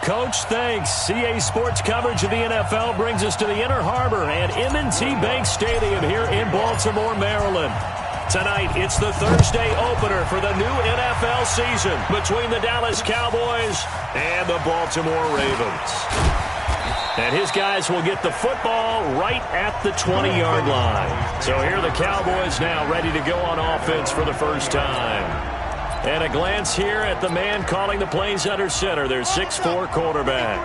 Coach, thanks. CA Sports coverage of the NFL brings us to the Inner Harbor at M&T Bank Stadium here in Baltimore, Maryland. Tonight, it's the Thursday opener for the new NFL season between the Dallas Cowboys and the Baltimore Ravens. And his guys will get the football right at the 20-yard line. So here are the Cowboys now ready to go on offense for the first time. And a glance here at the man calling the plays under center, their 6'4" quarterback.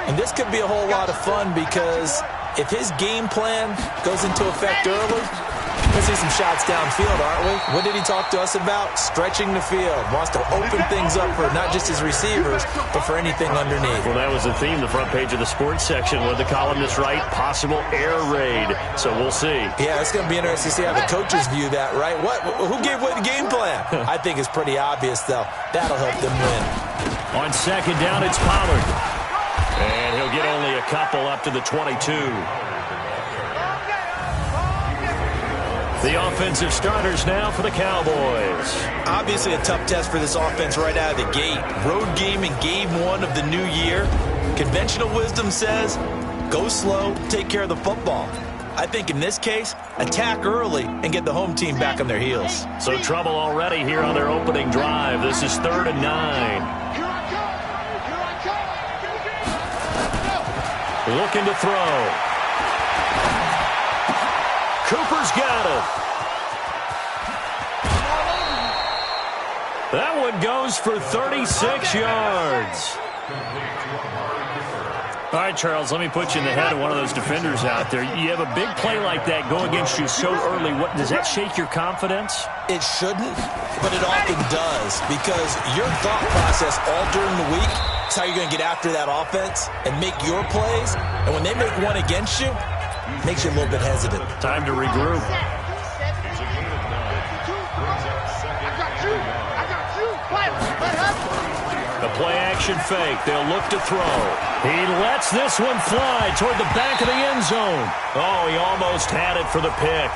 And this could be a whole lot of fun because if his game plan goes into effect early, we'll see some shots downfield, aren't we? What did he talk to us about? Stretching the field. Wants to open things up for not just his receivers, but for anything underneath. Well, that was the theme, the front page of the sports section, where the columnist write possible air raid. So we'll see. Yeah, it's going to be interesting to see how the coaches view that, right? Who gave what game plan? I think it's pretty obvious, though. That'll help them win. On second down, it's Pollard. And he'll get only a couple up to the 22. The offensive starters now for the Cowboys. Obviously a tough test for this offense right out of the gate. Road game in game one of the new year. Conventional wisdom says, go slow, take care of the football. I think in this case, attack early and get the home team back on their heels. So trouble already here on their opening drive. This is 3rd and 9. Looking to throw. Cooper's got it. That one goes for 36 yards. All right, Charles, let me put you in the head of one of those defenders out there. You have a big play like that go against you so early. What does that shake your confidence? It shouldn't, but it often does because your thought process all during the week is how you're going to get after that offense and make your plays. And when they make one against you, it makes you a little bit hesitant. Time to regroup. The play-action fake. They'll look to throw. He lets this one fly toward the back of the end zone. Oh, he almost had it for the pick.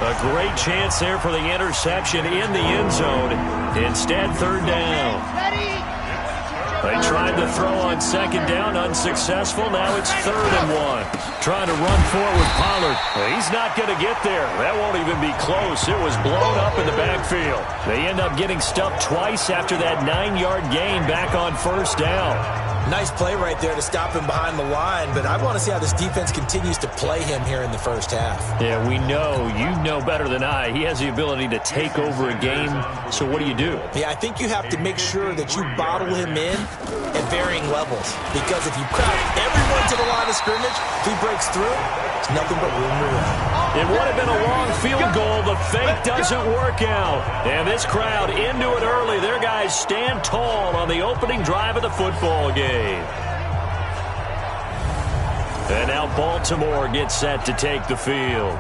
A great chance there for the interception in the end zone. Instead, 3rd down. They tried to throw on 2nd down, unsuccessful. Now it's 3rd and 1. Trying to run forward with Pollard. He's not going to get there. That won't even be close. It was blown up in the backfield. They end up getting stuffed twice after that 9-yard gain back on 1st down. Nice play right there to stop him behind the line, but I want to see how this defense continues to play him here in the first half. Yeah, we know. You know better than I. He has the ability to take over a game, so what do you do? Yeah, I think you have to make sure that you bottle him in at varying levels, because if you crowd everyone to the line of scrimmage, if he breaks through, it's nothing but room to run. It would have been a long field goal. The fake doesn't work out. And this crowd into it early. Their guys stand tall on the opening drive of the football game. And now Baltimore gets set to take the field.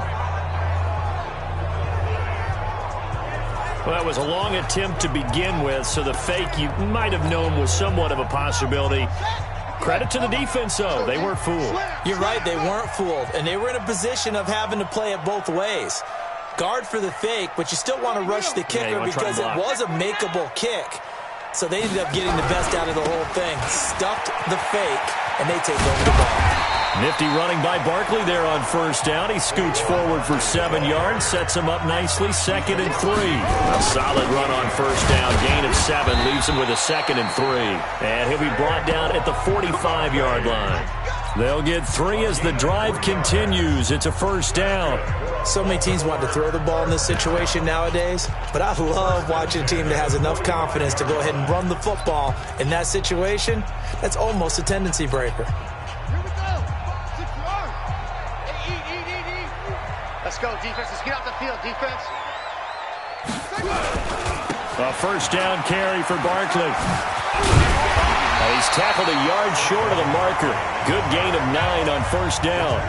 Well, that was a long attempt to begin with, so the fake you might have known was somewhat of a possibility. Credit to the defense, though. They weren't fooled. You're right, they weren't fooled. And they were in a position of having to play it both ways. Guard for the fake, but you still want to rush the kicker because it was a makeable kick. So they ended up getting the best out of the whole thing. Stuffed the fake, and they take over the ball. Nifty running by Barkley there on 1st down. He scoots forward for 7 yards, sets him up nicely, 2nd and 3. A solid run on 1st down, gain of 7, leaves him with a 2nd and 3. And he'll be brought down at the 45-yard line. They'll get 3 as the drive continues. It's a 1st down. So many teams want to throw the ball in this situation nowadays, but I love watching a team that has enough confidence to go ahead and run the football. In that situation, that's almost a tendency breaker. Let's go, defense. Let's get off the field, defense. A 1st down carry for Barkley. He's tackled a yard short of the marker. Good gain of 9 on 1st down.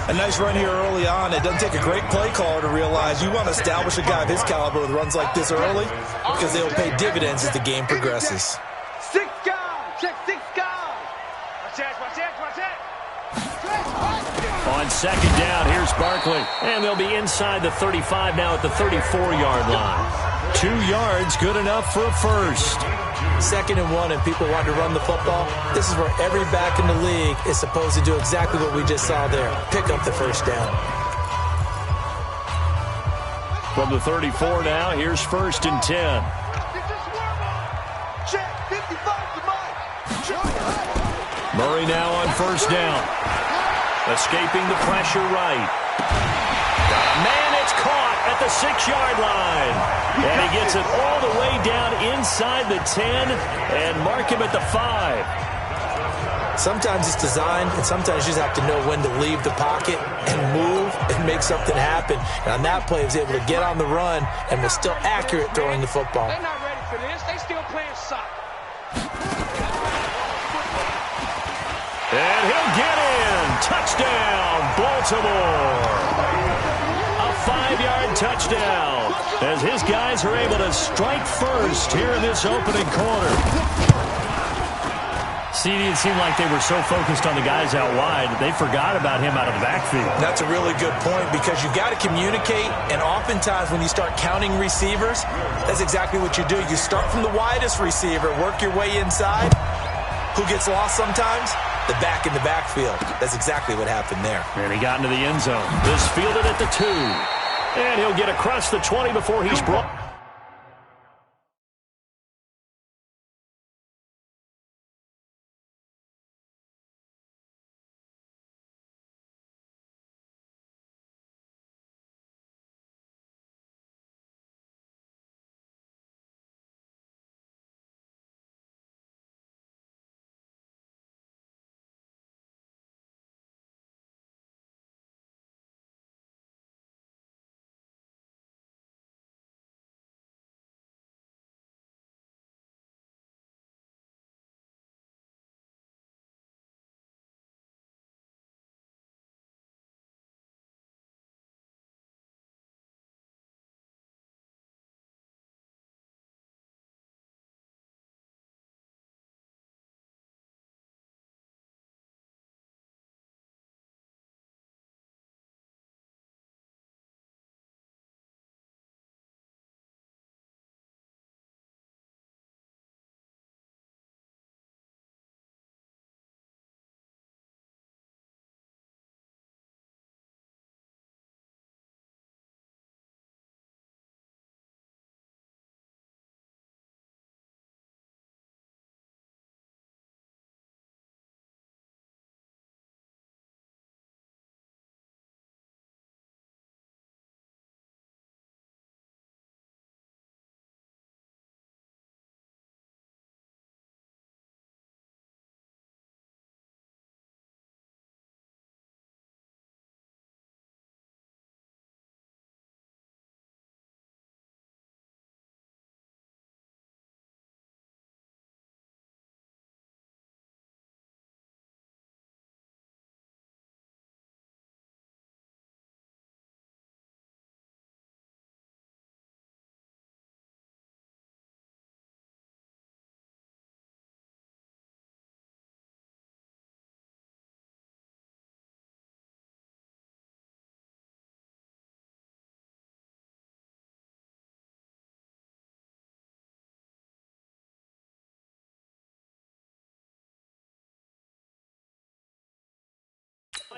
A nice run here early on. It doesn't take a great play caller to realize you want to establish a guy of his caliber with runs like this early because they'll pay dividends as the game progresses. 6 guys. Check 6 guys. Watch it. On 2nd down, here's Barkley. And they'll be inside the 35 now at the 34-yard line. 2 yards, good enough for a first. 2nd and 1 and people want to run the football, this is where every back in the league is supposed to do exactly what we just saw there. Pick up the first down. From the 34 now, here's 1st and 10. Murray now on 1st down. Escaping the pressure right. Man, it's caught at the 6-yard line. And he gets it all the way down inside the 10 and mark him at the 5. Sometimes it's designed, and sometimes you just have to know when to leave the pocket and move and make something happen. And on that play, he was able to get on the run and was still accurate throwing the football. They're not ready for this. They still playing soccer. And he'll get in. Touchdown, Baltimore. A 5-yard touchdown as his guys are able to strike first here in this opening quarter. See, it seemed like they were so focused on the guys out wide that they forgot about him out of the backfield. That's a really good point because you've got to communicate, and oftentimes when you start counting receivers, that's exactly what you do. You start from the widest receiver, work your way inside. Who gets lost sometimes? The back in the backfield. That's exactly what happened there. And he got into the end zone. This fielded at the 2. And he'll get across the 20 before he's brought.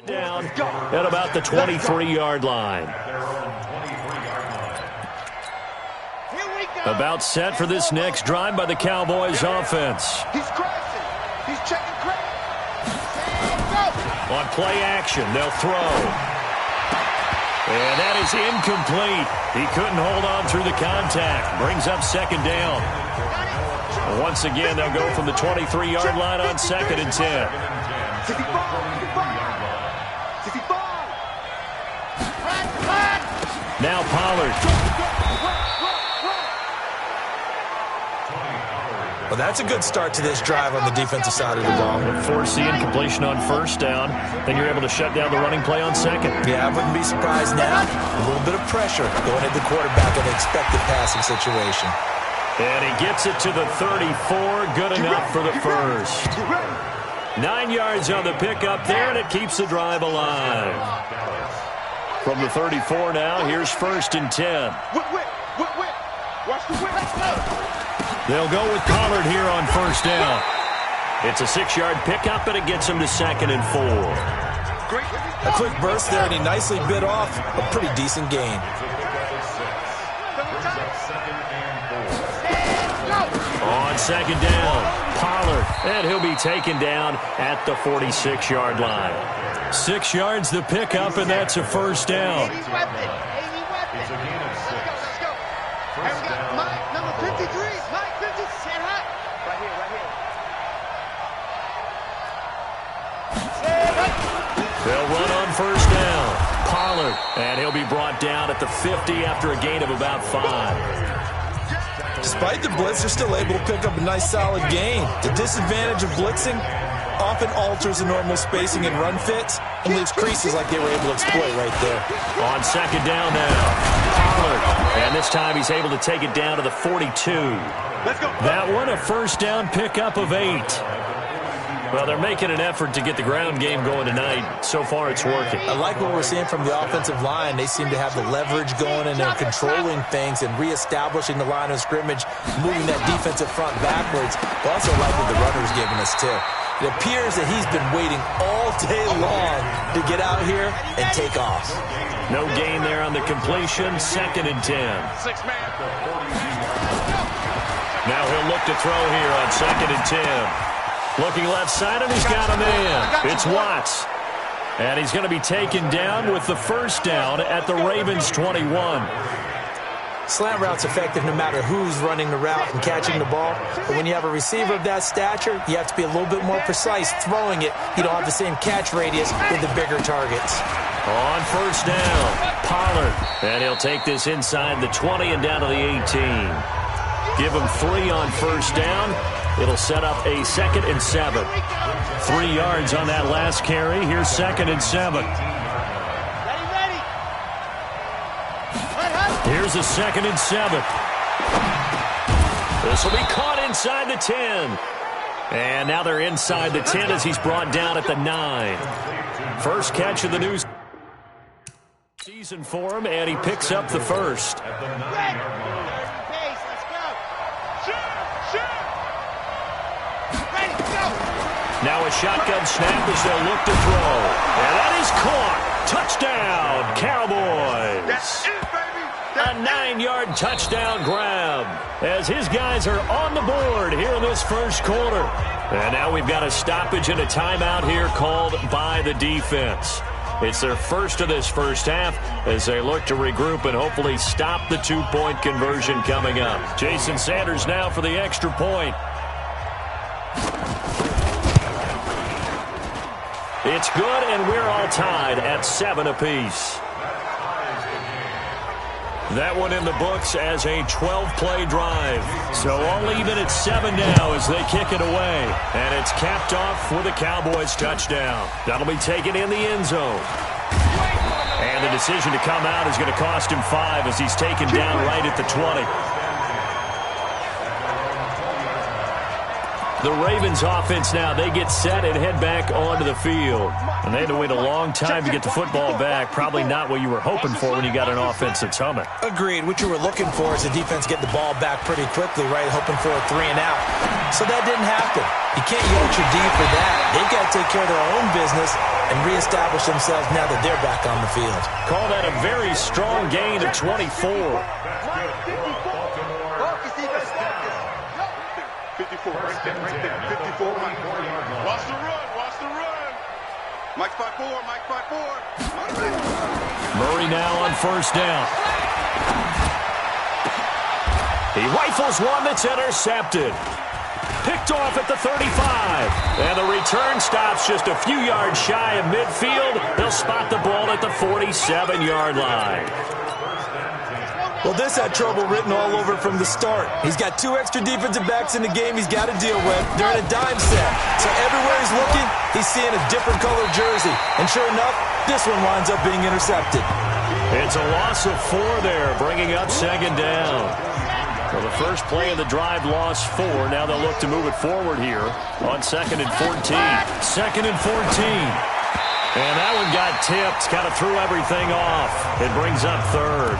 Down at about the 23-yard line. About set for this next drive by the Cowboys offense. He's crashing. He's checking crash. On play action, they'll throw. And that is incomplete. He couldn't hold on through the contact. Brings up 2nd down. Once again, they'll go from the 23-yard line on 2nd and 10. Now Pollard. Well, that's a good start to this drive on the defensive side of the ball. Force the incompletion on 1st down. Then you're able to shut down the running play on 2nd. Yeah, I wouldn't be surprised now. A little bit of pressure going at the quarterback in an expected passing situation. And he gets it to the 34. Good enough for the first. 9 yards on the pickup there, and it keeps the drive alive. From the 34 now, here's 1st and 10. Watch the whip. They'll go with Pollard here on first down. It's a 6-yard pickup, and it gets him to 2nd and 4. A quick burst there, and he nicely bit off a pretty decent gain. On 2nd down, Pollard, and he'll be taken down at the 46-yard line. 6 yards the pickup, and that's a first down. Let's go. Here we go. Mike, number 53. Mike, 50. Stand high. Right here, right here. They'll run on first down. Pollard, and he'll be brought down at the 50 after a gain of about 5. Despite the blitz, they're still able to pick up a nice solid gain. The disadvantage of blitzing often alters the normal spacing and run fits and leaves creases like they were able to exploit right there. On 2nd down now, Pollard, and this time he's able to take it down to the 42. Let's go. That one a first down pickup of 8. Well, they're making an effort to get the ground game going tonight. So far, it's working. I like what we're seeing from the offensive line. They seem to have the leverage going, and they're controlling things and reestablishing the line of scrimmage, moving that defensive front backwards. I also like what the runner's giving us, too. It appears that he's been waiting all day long to get out here and take off. No gain there on the completion. 2nd and 10. Now he'll look to throw here on 2nd and 10. Looking left side, and he's got a man. It's Watts. And he's going to be taken down with the first down at the Ravens' 21. Slant route's effective no matter who's running the route and catching the ball. But when you have a receiver of that stature, you have to be a little bit more precise throwing it. You don't have the same catch radius with the bigger targets. On first down, Pollard. And he'll take this inside the 20 and down to the 18. Give him 3 on first down. It'll set up a 2nd and 7. 3 yards on that last carry. Here's 2nd and 7. Ready. Here's a 2nd and 7. This will be caught inside the 10. And now they're inside the 10 as he's brought down at the 9. First catch of the new season for him, and he picks up the first. Now a shotgun snap as they'll look to throw. And that is caught. Touchdown, Cowboys. That's it, baby. A 9-yard touchdown grab as his guys are on the board here in this first quarter. And now we've got a stoppage and a timeout here called by the defense. It's their first of this first half as they look to regroup and hopefully stop the 2-point conversion coming up. Jason Sanders now for the extra point. It's good, and we're all tied at 7 apiece. That one in the books as a 12-play drive. So all even at 7 now as they kick it away. And it's capped off with a Cowboys touchdown. That'll be taken in the end zone. And the decision to come out is going to cost him 5 as he's taken down right at the 20. The Ravens offense now, they get set and head back onto the field. And they had to wait a long time to get the football back. Probably not what you were hoping for when you got an offense that's humming. Agreed. What you were looking for is the defense get the ball back pretty quickly, right? Hoping for a 3 and out. So that didn't happen. You can't yell at your D for that. They've got to take care of their own business and reestablish themselves now that they're back on the field. Call that a very strong gain of 24. 54, right there, 54. Watch the run. Mike 5-4, Mike 5-4. Murray now on first down. He rifles one that's intercepted. Picked off at the 35. And the return stops just a few yards shy of midfield. They'll spot the ball at the 47-yard line. Well, this had trouble written all over from the start. He's got 2 extra defensive backs in the game he's got to deal with. They're in a dime set. So everywhere he's looking, he's seeing a different colored jersey. And sure enough, this one winds up being intercepted. It's a loss of 4 there, bringing up 2nd down. Well, the first play of the drive lost 4. Now they'll look to move it forward here on 2nd and 14. 2nd and 14. And that one got tipped, kind of threw everything off. It brings up 3rd.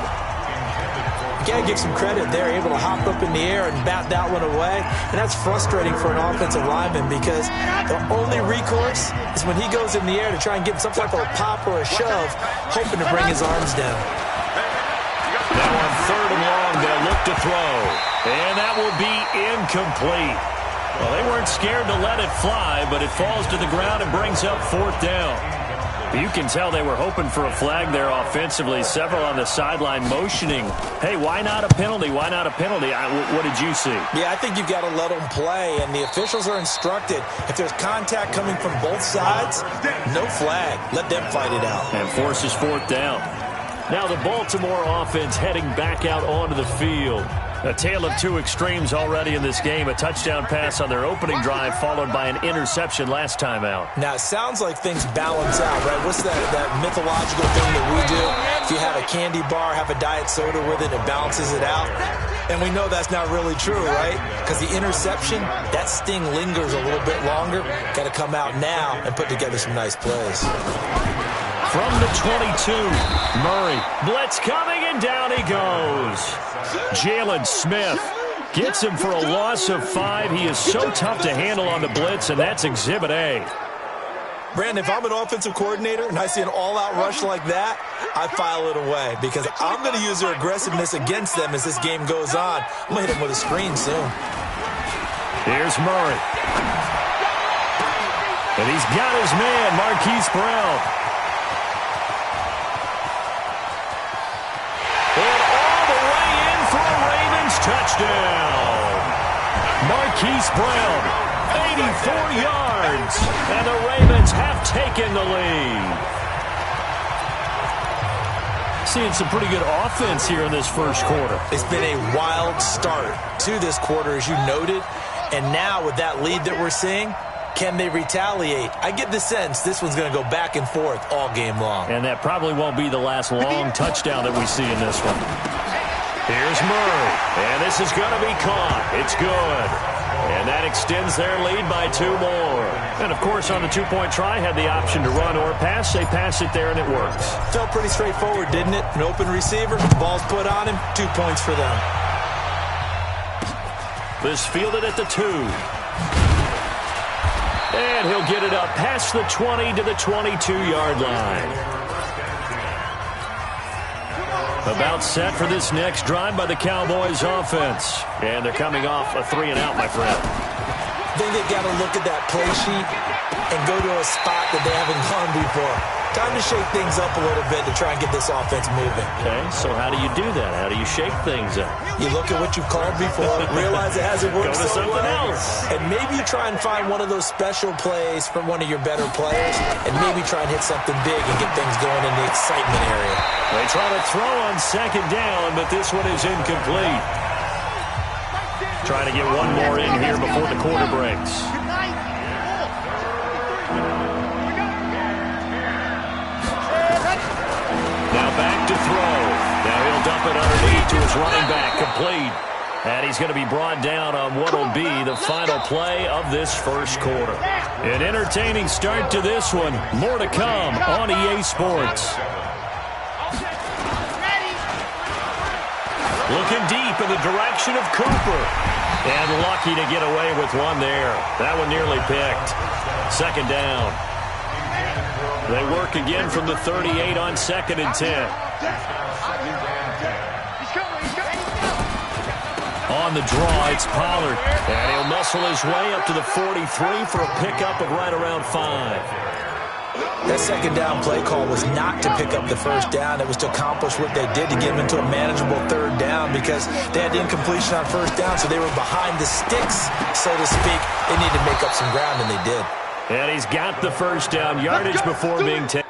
You got to give some credit. They're able to hop up in the air and bat that one away. And that's frustrating for an offensive lineman because the only recourse is when he goes in the air to try and get some type of a pop or a shove, hoping to bring his arms down. Now on 3rd and long, they'll look to throw. And that will be incomplete. Well, they weren't scared to let it fly, but it falls to the ground and brings up 4th down. You can tell they were hoping for a flag there offensively. Several on the sideline motioning, hey, why not a penalty? Why not a penalty? What did you see? Yeah, I think you've got to let them play, and the officials are instructed. If there's contact coming from both sides, no flag. Let them fight it out. And forces 4th down. Now the Baltimore offense heading back out onto the field. A tale of two extremes already in this game. A touchdown pass on their opening drive followed by an interception last time out. Now, it sounds like things balance out, right? What's that mythological thing that we do? If you have a candy bar, have a diet soda with it, it balances it out. And we know that's not really true, right? Because the interception, that sting lingers a little bit longer. Got to come out now and put together some nice plays. From the 22, Murray. Blitz coming, and down he goes. Jalen Smith gets him for a loss of 5. He is so tough to handle on the blitz, and that's Exhibit A. Brandon, if I'm an offensive coordinator and I see an all-out rush like that, I file it away because I'm going to use their aggressiveness against them as this game goes on. I'm going to hit him with a screen soon. Here's Murray. And he's got his man, Marquise Brown. Touchdown. Marquise Brown, 84 yards, and the Ravens have taken the lead. Seeing some pretty good offense here in this first quarter. It's been a wild start to this quarter, as you noted, and now with that lead that we're seeing, can they retaliate? I get the sense this one's going to go back and forth all game long. And that probably won't be the last long touchdown that we see in this one. Here's Murray, and this is going to be caught. It's good. And that extends their lead by 2 more. And, of course, on the 2-point try, had the option to run or pass. They pass it there, and it works. Felt pretty straightforward, didn't it? An open receiver, ball's put on him, 2 points for them. This fielded at the 2. And he'll get it up past the 20 to the 22-yard line. About set for this next drive by the Cowboys offense. And they're coming off a 3-and-out, my friend. I think they've got to look at that play sheet and go to a spot that they haven't gone before. Time to shake things up a little bit to try and get this offense moving. Okay, so how do you do that? How do you shake things up? You look at what you've called before, realize it hasn't worked so well, else. and maybe you try and find one of those special plays from one of your better players, and maybe try and hit something big and get things going in the excitement area. They try to throw on 2nd down, but this one is incomplete. Trying to get one more in here before the quarter breaks. Now back to throw. Now he'll dump it underneath to his running back, complete. And he's going to be brought down on what will be the final play of this first quarter. An entertaining start to this one. More to come on EA Sports. Looking deep in the direction of Cooper. And lucky to get away with one there. That one nearly picked. 2nd down. They work again from the 38 on 2nd and 10. On the draw, it's Pollard. And he'll muscle his way up to the 43 for a pickup of right around 5. That 2nd down play call was not to pick up the 1st down. It was to accomplish what they did to get them into a manageable 3rd down because they had incompletion on 1st down, so they were behind the sticks, so to speak. They needed to make up some ground, and they did. And he's got the 1st down yardage before being taken.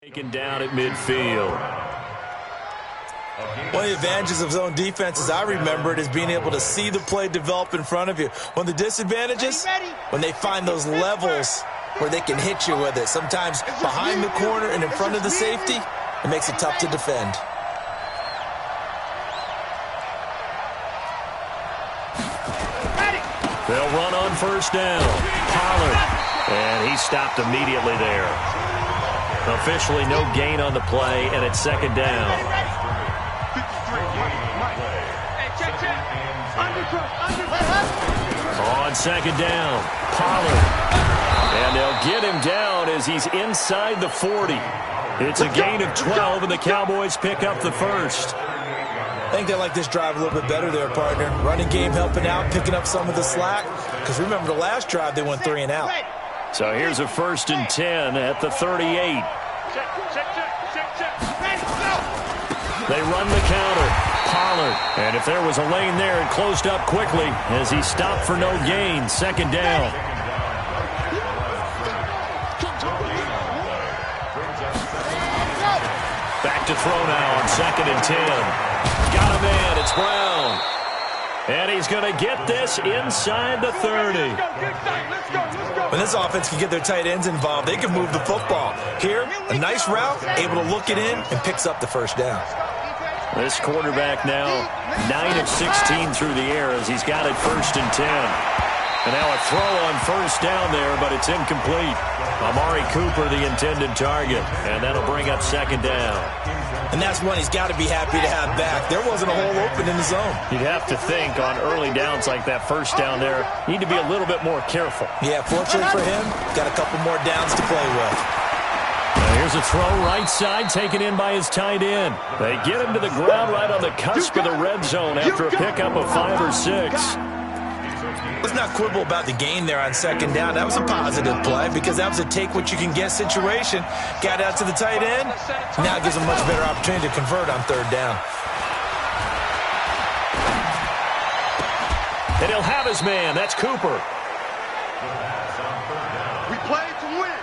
Taken down at midfield. One of the advantages of zone defense, as I remember it, is being able to see the play develop in front of you. One of the disadvantages, when they find those levels where they can hit you with it. Sometimes behind the corner and in front of the safety, it makes it tough to defend. They'll run on first down. Pollard. And he stopped immediately there. Officially no gain on the play, and it's second down. On second down, Pollard. And they'll get him down as he's inside the 40. It's a gain of 12, and the Cowboys pick up the first. I think they like this drive a little bit better there, partner. Running game helping out, picking up some of the slack. Because remember, the last drive, they went 3 and out. So here's a 1st and 10 at the 38. They run the counter. Pollard. And if there was a lane there, it closed up quickly as he stopped for no gain. Second down. Back to throw now on 2nd and 10. Got a man. It's Brown. And he's going to get this inside the 30. When this offense can get their tight ends involved, they can move the football. Here, a nice route, able to look it in, and picks up the first down. This quarterback now 9 of 16 through the air as he's got it 1st and 10. And now a throw on first down there, but it's incomplete. Amari Cooper, the intended target, and that'll bring up 2nd down. And that's one he's got to be happy to have back. There wasn't a hole open in the zone. You'd have to think on early downs like that first down there, you need to be a little bit more careful. Yeah, fortunately for him, got a couple more downs to play with. Here's a throw right side taken in by his tight end. They get him to the ground right on the cusp of the red zone after a pickup of 5 or 6. Let's not quibble about the gain there on 2nd down. That was a positive play because that was a take-what-you-can-get situation. Got out to the tight end. Now it gives him a much better opportunity to convert on 3rd down. And he'll have his man. That's Cooper. We play to win.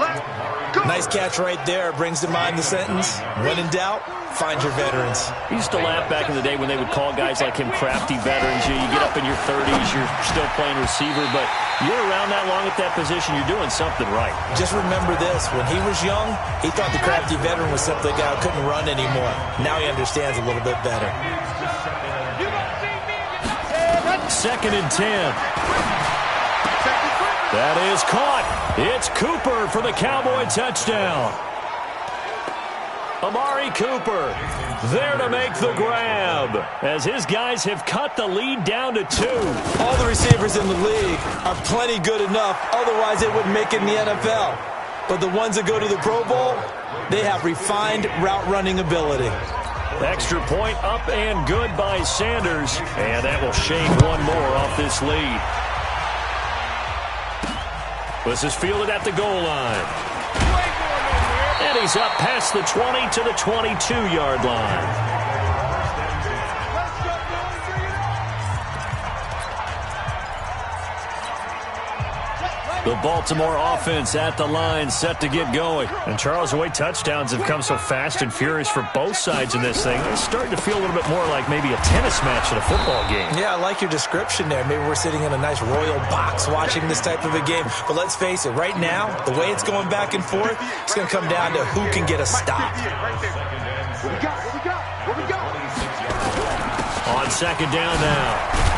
Let's go. Nice catch right there. Brings to mind the sentence, when in doubt, find your veterans. We used to laugh back in the day when they would call guys like him crafty veterans. You get up in your 30s, you're still playing receiver, but you're around that long at that position, you're doing something right. Just remember this. When he was young, he thought the crafty veteran was simply a guy who couldn't run anymore. Now he understands a little bit better. 2nd and 10. That is caught. It's Cooper for the Cowboy touchdown. Amari Cooper there to make the grab as his guys have cut the lead down to 2. All the receivers in the league are plenty good enough. Otherwise, they wouldn't make it in the NFL. But the ones that go to the Pro Bowl, they have refined route running ability. Extra point up and good by Sanders. And that will shave one more off this lead. This is fielded at the goal line. And he's up past the 20 to the 22-yard line. The Baltimore offense at the line, set to get going. And Charles, the way touchdowns have come so fast and furious for both sides in this thing, it's starting to feel a little bit more like maybe a tennis match at a football game. Yeah, I like your description there. Maybe we're sitting in a nice royal box watching this type of a game. But let's face it, right now, the way it's going back and forth, it's going to come down to who can get a stop. On 2nd down now,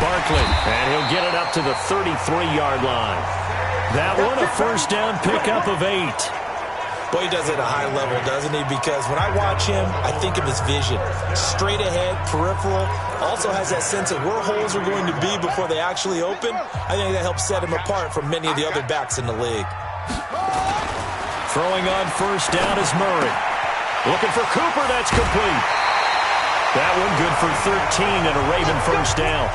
Barkley, and he'll get it up to the 33-yard line. That one a first down pickup of 8. Boy, he does it at a high level, doesn't he? Because when I watch him, I think of his vision. Straight ahead, peripheral. Also has that sense of where holes are going to be before they actually open. I think that helps set him apart from many of the other backs in the league. Throwing on first down is Murray. Looking for Cooper, that's complete. That one good for 13 and a Raven first down.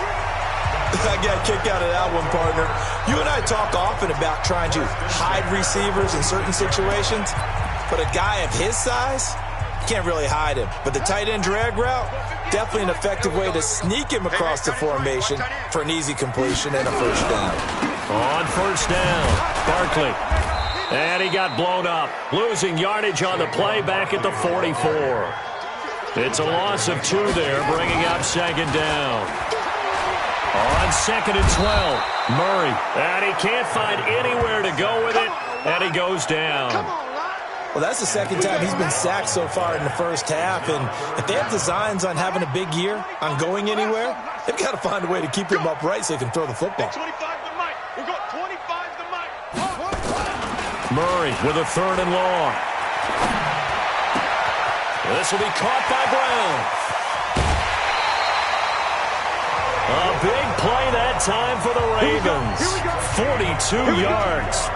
I got a kick out of that one, partner. You and I talk often about trying to hide receivers in certain situations, but a guy of his size, you can't really hide him. But the tight end drag route, definitely an effective way to sneak him across the formation for an easy completion and a first down. On first down, Barkley. And he got blown up, losing yardage on the play back at the 44. It's a loss of 2 there, bringing up second down. On 2nd and 12, Murray. And he can't find anywhere to go with it, and he goes down. Well, that's the second time he's been sacked so far in the first half, and if they have designs on having a big year, on going anywhere, they've got to find a way to keep him upright so he can throw the football. 25 to Mike. We got 25 to Mike. Murray with a 3rd and long. This will be caught by Brown. A big play that time for the Ravens. 42 yards.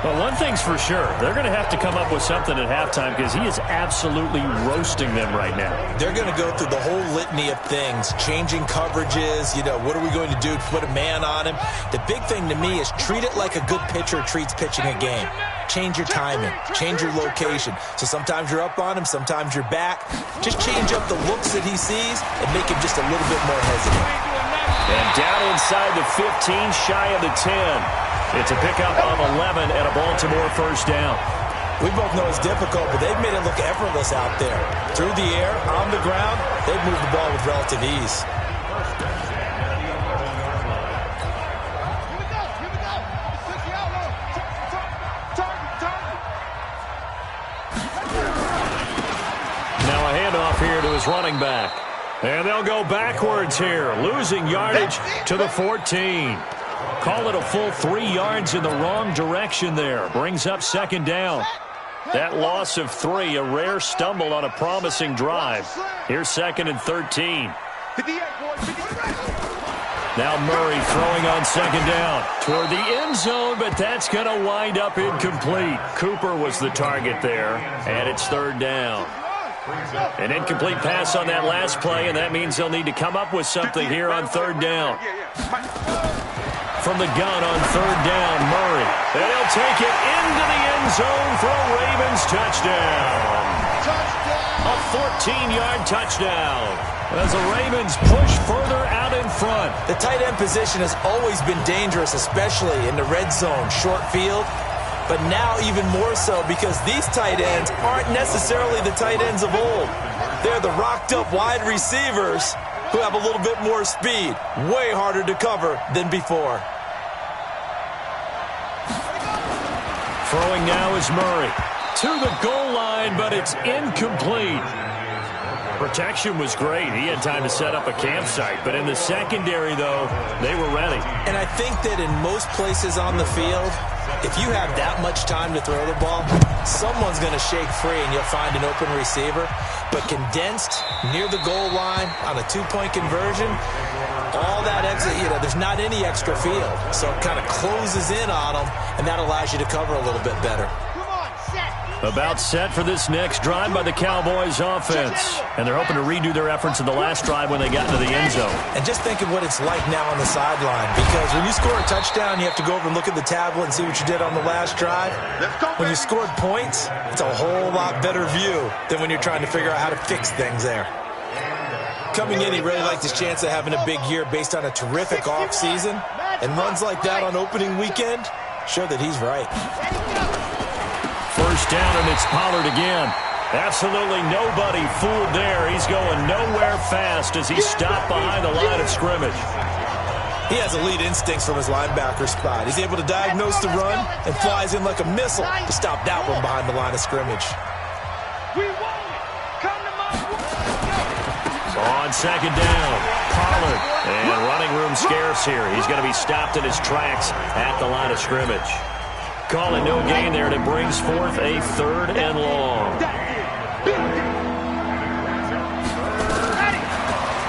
Well, one thing's for sure. They're going to have to come up with something at halftime because he is absolutely roasting them right now. They're going to go through the whole litany of things, changing coverages, what are we going to do to put a man on him? The big thing to me is treat it like a good pitcher treats pitching a game. Change your timing, change your location. So sometimes you're up on him, sometimes you're back. Just change up the looks that he sees and make him just a little bit more hesitant. And down inside the 15, shy of the 10. It's a pickup of 11 and a Baltimore first down. We both know it's difficult, but they've made it look effortless out there. Through the air, on the ground, they've moved the ball with relative ease. Now a handoff here to his running back. And they'll go backwards here, losing yardage to the 14. Call it a full 3 yards in the wrong direction there. Brings up second down. That loss of 3, a rare stumble on a promising drive. Here's 2nd and 13. Now Murray throwing on second down toward the end zone, but that's going to wind up incomplete. Cooper was the target there, and it's 3rd down. An incomplete pass on that last play, and that means they'll need to come up with something here on 3rd down. From the gun on 3rd down, Murray. And he'll take it into the end zone for a Ravens touchdown. A 14-yard touchdown as the Ravens push further out in front. The tight end position has always been dangerous, especially in the red zone, short field. But now even more so because these tight ends aren't necessarily the tight ends of old. They're the rocked-up wide receivers who have a little bit more speed. Way harder to cover than before. Throwing now is Murray. To the goal line, but it's incomplete. Protection was great. He had time to set up a campsite. But in the secondary, though, they were ready. And I think that in most places on the field, if you have that much time to throw the ball, someone's going to shake free and you'll find an open receiver. But condensed, near the goal line, on a 2-point conversion, all that exit, there's not any extra field. So it kind of closes in on them, and that allows you to cover a little bit better. About set for this next drive by the Cowboys offense. And they're hoping to redo their efforts in the last drive when they got into the end zone. And just think of what it's like now on the sideline. Because when you score a touchdown, you have to go over and look at the tablet and see what you did on the last drive. When you scored points, it's a whole lot better view than when you're trying to figure out how to fix things there. Coming in, he really liked his chance of having a big year based on a terrific offseason. And runs like that on opening weekend show that he's right. First down, and it's Pollard again. Absolutely nobody fooled there. He's going nowhere fast as he stopped behind the line of scrimmage. He has elite instincts from his linebacker spot. He's able to diagnose the run and flies in like a missile to stop that one behind the line of scrimmage. On second down, Pollard. And running room scarce here. He's going to be stopped in his tracks at the line of scrimmage. Calling no gain there, and it brings forth a 3rd and long.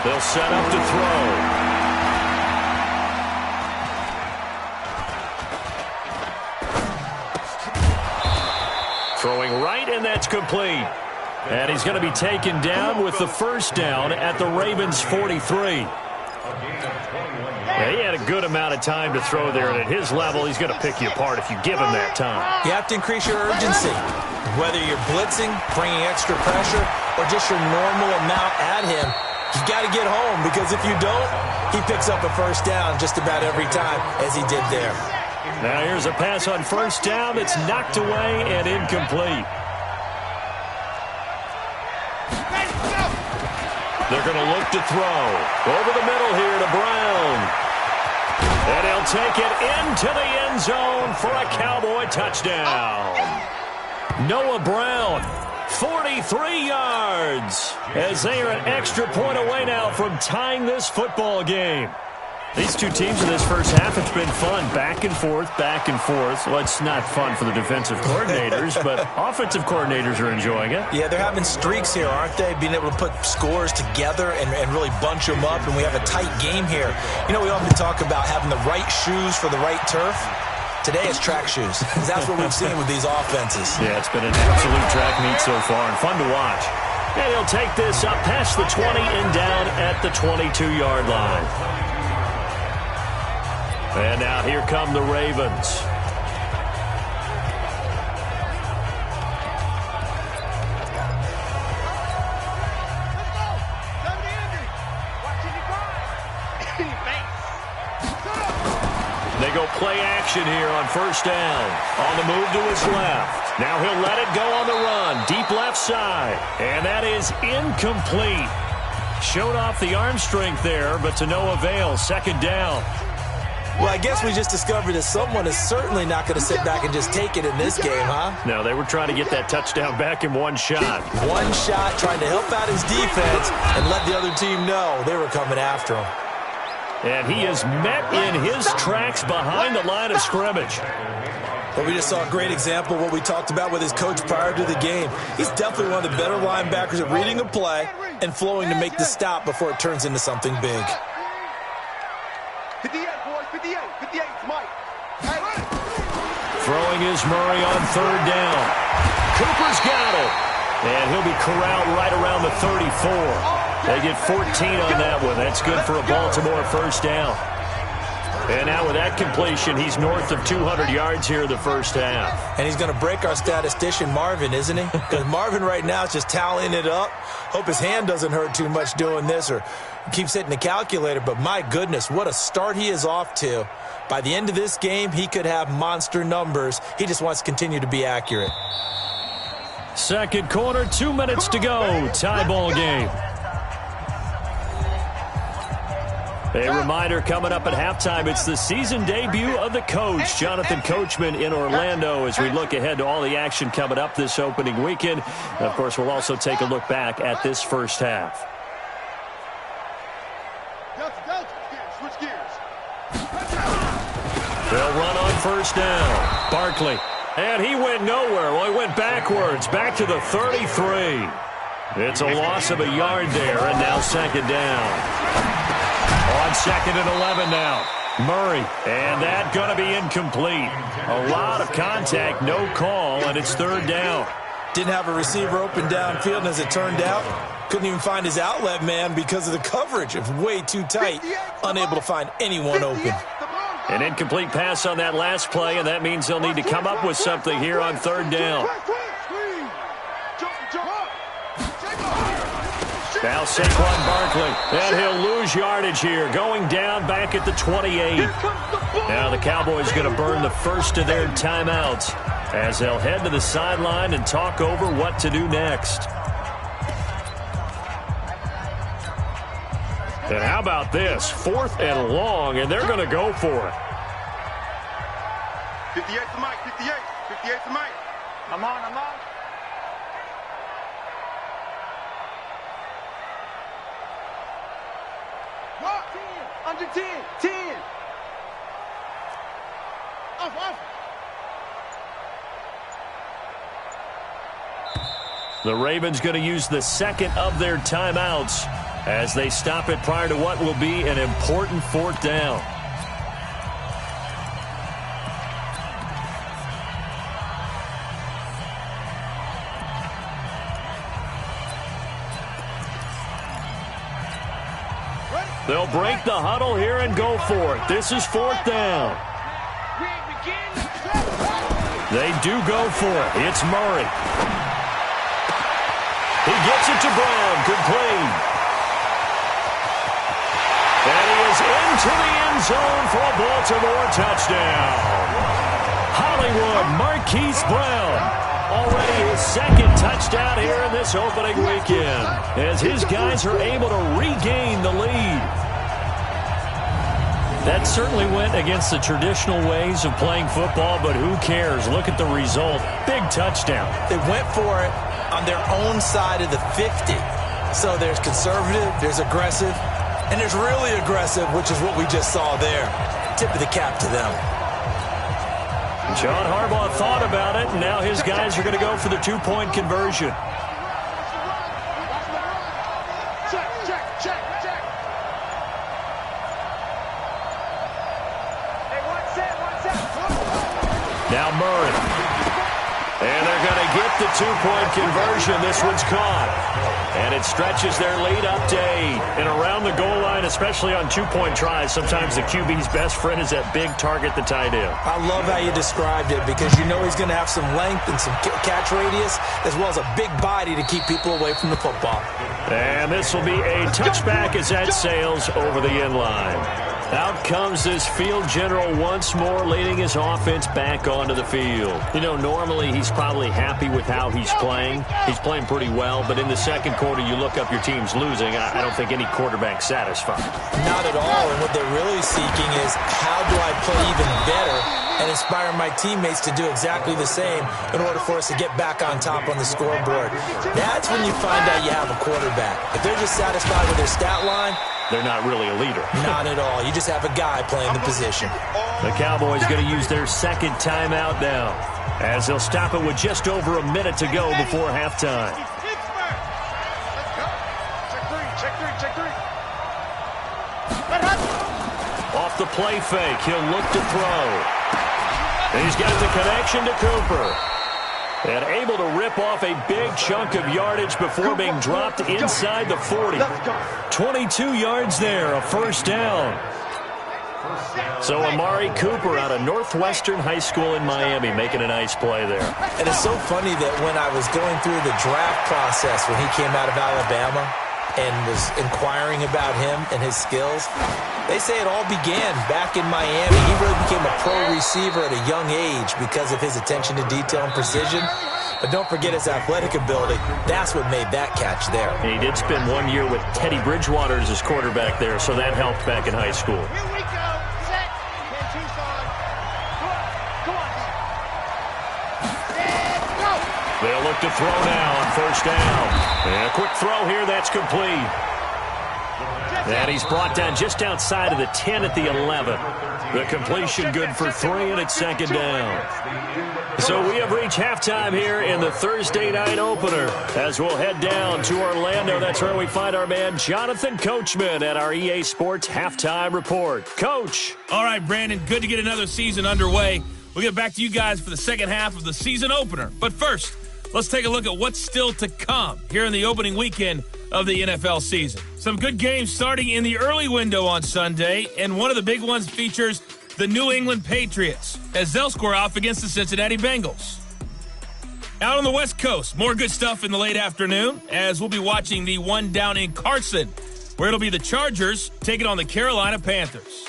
They'll set up to throw. Throwing right, and that's complete. And he's going to be taken down with the first down at the Ravens' 43. Yeah, he had a good amount of time to throw there, and at his level, he's going to pick you apart if you give him that time. You have to increase your urgency. Whether you're blitzing, bringing extra pressure, or just your normal amount at him, you've got to get home, because if you don't, he picks up a first down just about every time, as he did there. Now here's a pass on first down that's knocked away and incomplete. They're going to look to throw. Over the middle here to Brown. And he'll take it into the end zone for a Cowboy touchdown. Noah Brown, 43 yards, as they are an extra point away now from tying this football game. These two teams in this first half, it's been fun. Back and forth, back and forth. Well, it's not fun for the defensive coordinators, but offensive coordinators are enjoying it. Yeah, they're having streaks here, aren't they? Being able to put scores together and really bunch them up, and we have a tight game here. You know, we often talk about having the right shoes for the right turf. Today it's track shoes. That's what we've seen with these offenses. Yeah, it's been an absolute track meet so far and fun to watch. And he'll take this up past the 20 and down at the 22-yard line. And now here come the Ravens. They go play action here on first down. On the move to his left. Now he'll let it go on the run. Deep left side. And that is incomplete. Showed off the arm strength there, but to no avail. Second down. Well, I guess we just discovered that someone is certainly not going to sit back and just take it in this game, huh? No, they were trying to get that touchdown back in one shot. One shot, trying to help out his defense and let the other team know they were coming after him. And he is met in his tracks behind the line of scrimmage. But we just saw a great example of what we talked about with his coach prior to the game. He's definitely one of the better linebackers at reading a play and flowing to make the stop before it turns into something big. 58, boys, 58, 58, Mike. Throwing is Murray on third down. Cooper's got it. And he'll be corralled right around the 34. They get 14 on that one. That's good for a Baltimore first down. And now with that completion, he's north of 200 yards here in the first half. And he's going to break our statistician, Marvin, isn't he? Because Marvin right now is just tallying it up. Hope his hand doesn't hurt too much doing this or keeps hitting the calculator. But my goodness, what a start he is off to. By the end of this game, he could have monster numbers. He just wants to continue to be accurate. Second quarter, 2 minutes to go. Tie ball game. A reminder coming up at halftime, it's the season debut of the coach, Jonathan Coachman, in Orlando, as we look ahead to all the action coming up this opening weekend. And of course, we'll also take a look back at this first half. Switch gears. They'll run on first down. Barkley. And he went nowhere. Well, he went backwards, back to the 33. It's a loss of a yard there, and now second down. On second and 11 now. Murray, and that going to be incomplete. A lot of contact, no call, and it's third down. Didn't have a receiver open downfield, and as it turned out, couldn't even find his outlet man because of the coverage. It was way too tight, unable to find anyone open. An incomplete pass on that last play, and that means they'll need to come up with something here on third down. Now Saquon Barkley, and he'll lose yardage here, going down back at the 28. Now the Cowboys going to burn the first of their timeouts as they'll head to the sideline and talk over what to do next. And how about this? 4th and long, and they're going to go for it. 58 to Mike, 58. 58 to Mike. I'm on. Under 10. 10. Off. The Ravens going to use the second of their timeouts as they stop it prior to what will be an important fourth down. They'll break the huddle here and go for it. This is fourth down. They do go for it. It's Murray. He gets it to Brown. Complete. And he is into the end zone for a Baltimore touchdown. Hollywood Marquise Brown, already his second touchdown here in this opening weekend, as his guys are able to regain the lead. That certainly went against the traditional ways of playing football, but who cares? Look at the result. Big touchdown. They went for it on their own side of the 50. So there's conservative, there's aggressive, and there's really aggressive, which is what we just saw there. Tip of the cap to them. John Harbaugh thought about it, and now his guys are going to go for the two-point conversion. Now Murray. And they're going to get the two-point conversion. This one's caught. And it stretches their lead up to 8. And around the goal line, especially on two-point tries, sometimes the QB's best friend is that big target, the tight end. I love how you described it, because you know he's going to have some length and some catch radius, as well as a big body to keep people away from the football. And this will be a touchback as that sails over the end line. Out comes this field general once more, leading his offense back onto the field. You know, normally he's probably happy with how he's playing. He's playing pretty well, but in the second quarter, you look up your team's losing. I don't think any quarterback's satisfied. Not at all, and what they're really seeking is, how do I play even better and inspire my teammates to do exactly the same in order for us to get back on top on the scoreboard. That's when you find out you have a quarterback. If they're just satisfied with their stat line, they're not really a leader. Not at all. You just have a guy playing the position. The Cowboys going to use their second timeout now, as they'll stop it with just over a minute to go before halftime. Off the play fake, he'll look to throw. And he's got the connection to Cooper. And able to rip off a big chunk of yardage before being dropped inside the 40. 22 yards there, a first down. So Amari Cooper out of Northwestern High School in Miami making a nice play there. And it's so funny that when I was going through the draft process when he came out of Alabama and was inquiring about him and his skills, they say it all began back in Miami. He really became a pro receiver at a young age because of his attention to detail and precision. But don't forget his athletic ability. That's what made that catch there. And he did spend 1 year with Teddy Bridgewater as his quarterback there, so that helped back in high school. Here we go. Set. Come on. Go. They'll look to throw now on first down. And a quick throw here, that's complete. And he's brought down just outside of the 10 at the 11. The completion good for 3, and it's second down. So we have reached halftime here in the Thursday night opener. As we'll head down to Orlando, that's where we find our man Jonathan Coachman at our EA Sports Halftime Report. Coach. All right, Brandon, good to get another season underway. We'll get back to you guys for the second half of the season opener. But first, let's take a look at what's still to come here in the opening weekend of the NFL season. Some good games starting in the early window on Sunday, and one of the big ones features the New England Patriots as they'll square off against the Cincinnati Bengals. Out on the West Coast, more good stuff in the late afternoon as we'll be watching the one down in Carson, where it'll be the Chargers taking on the Carolina Panthers.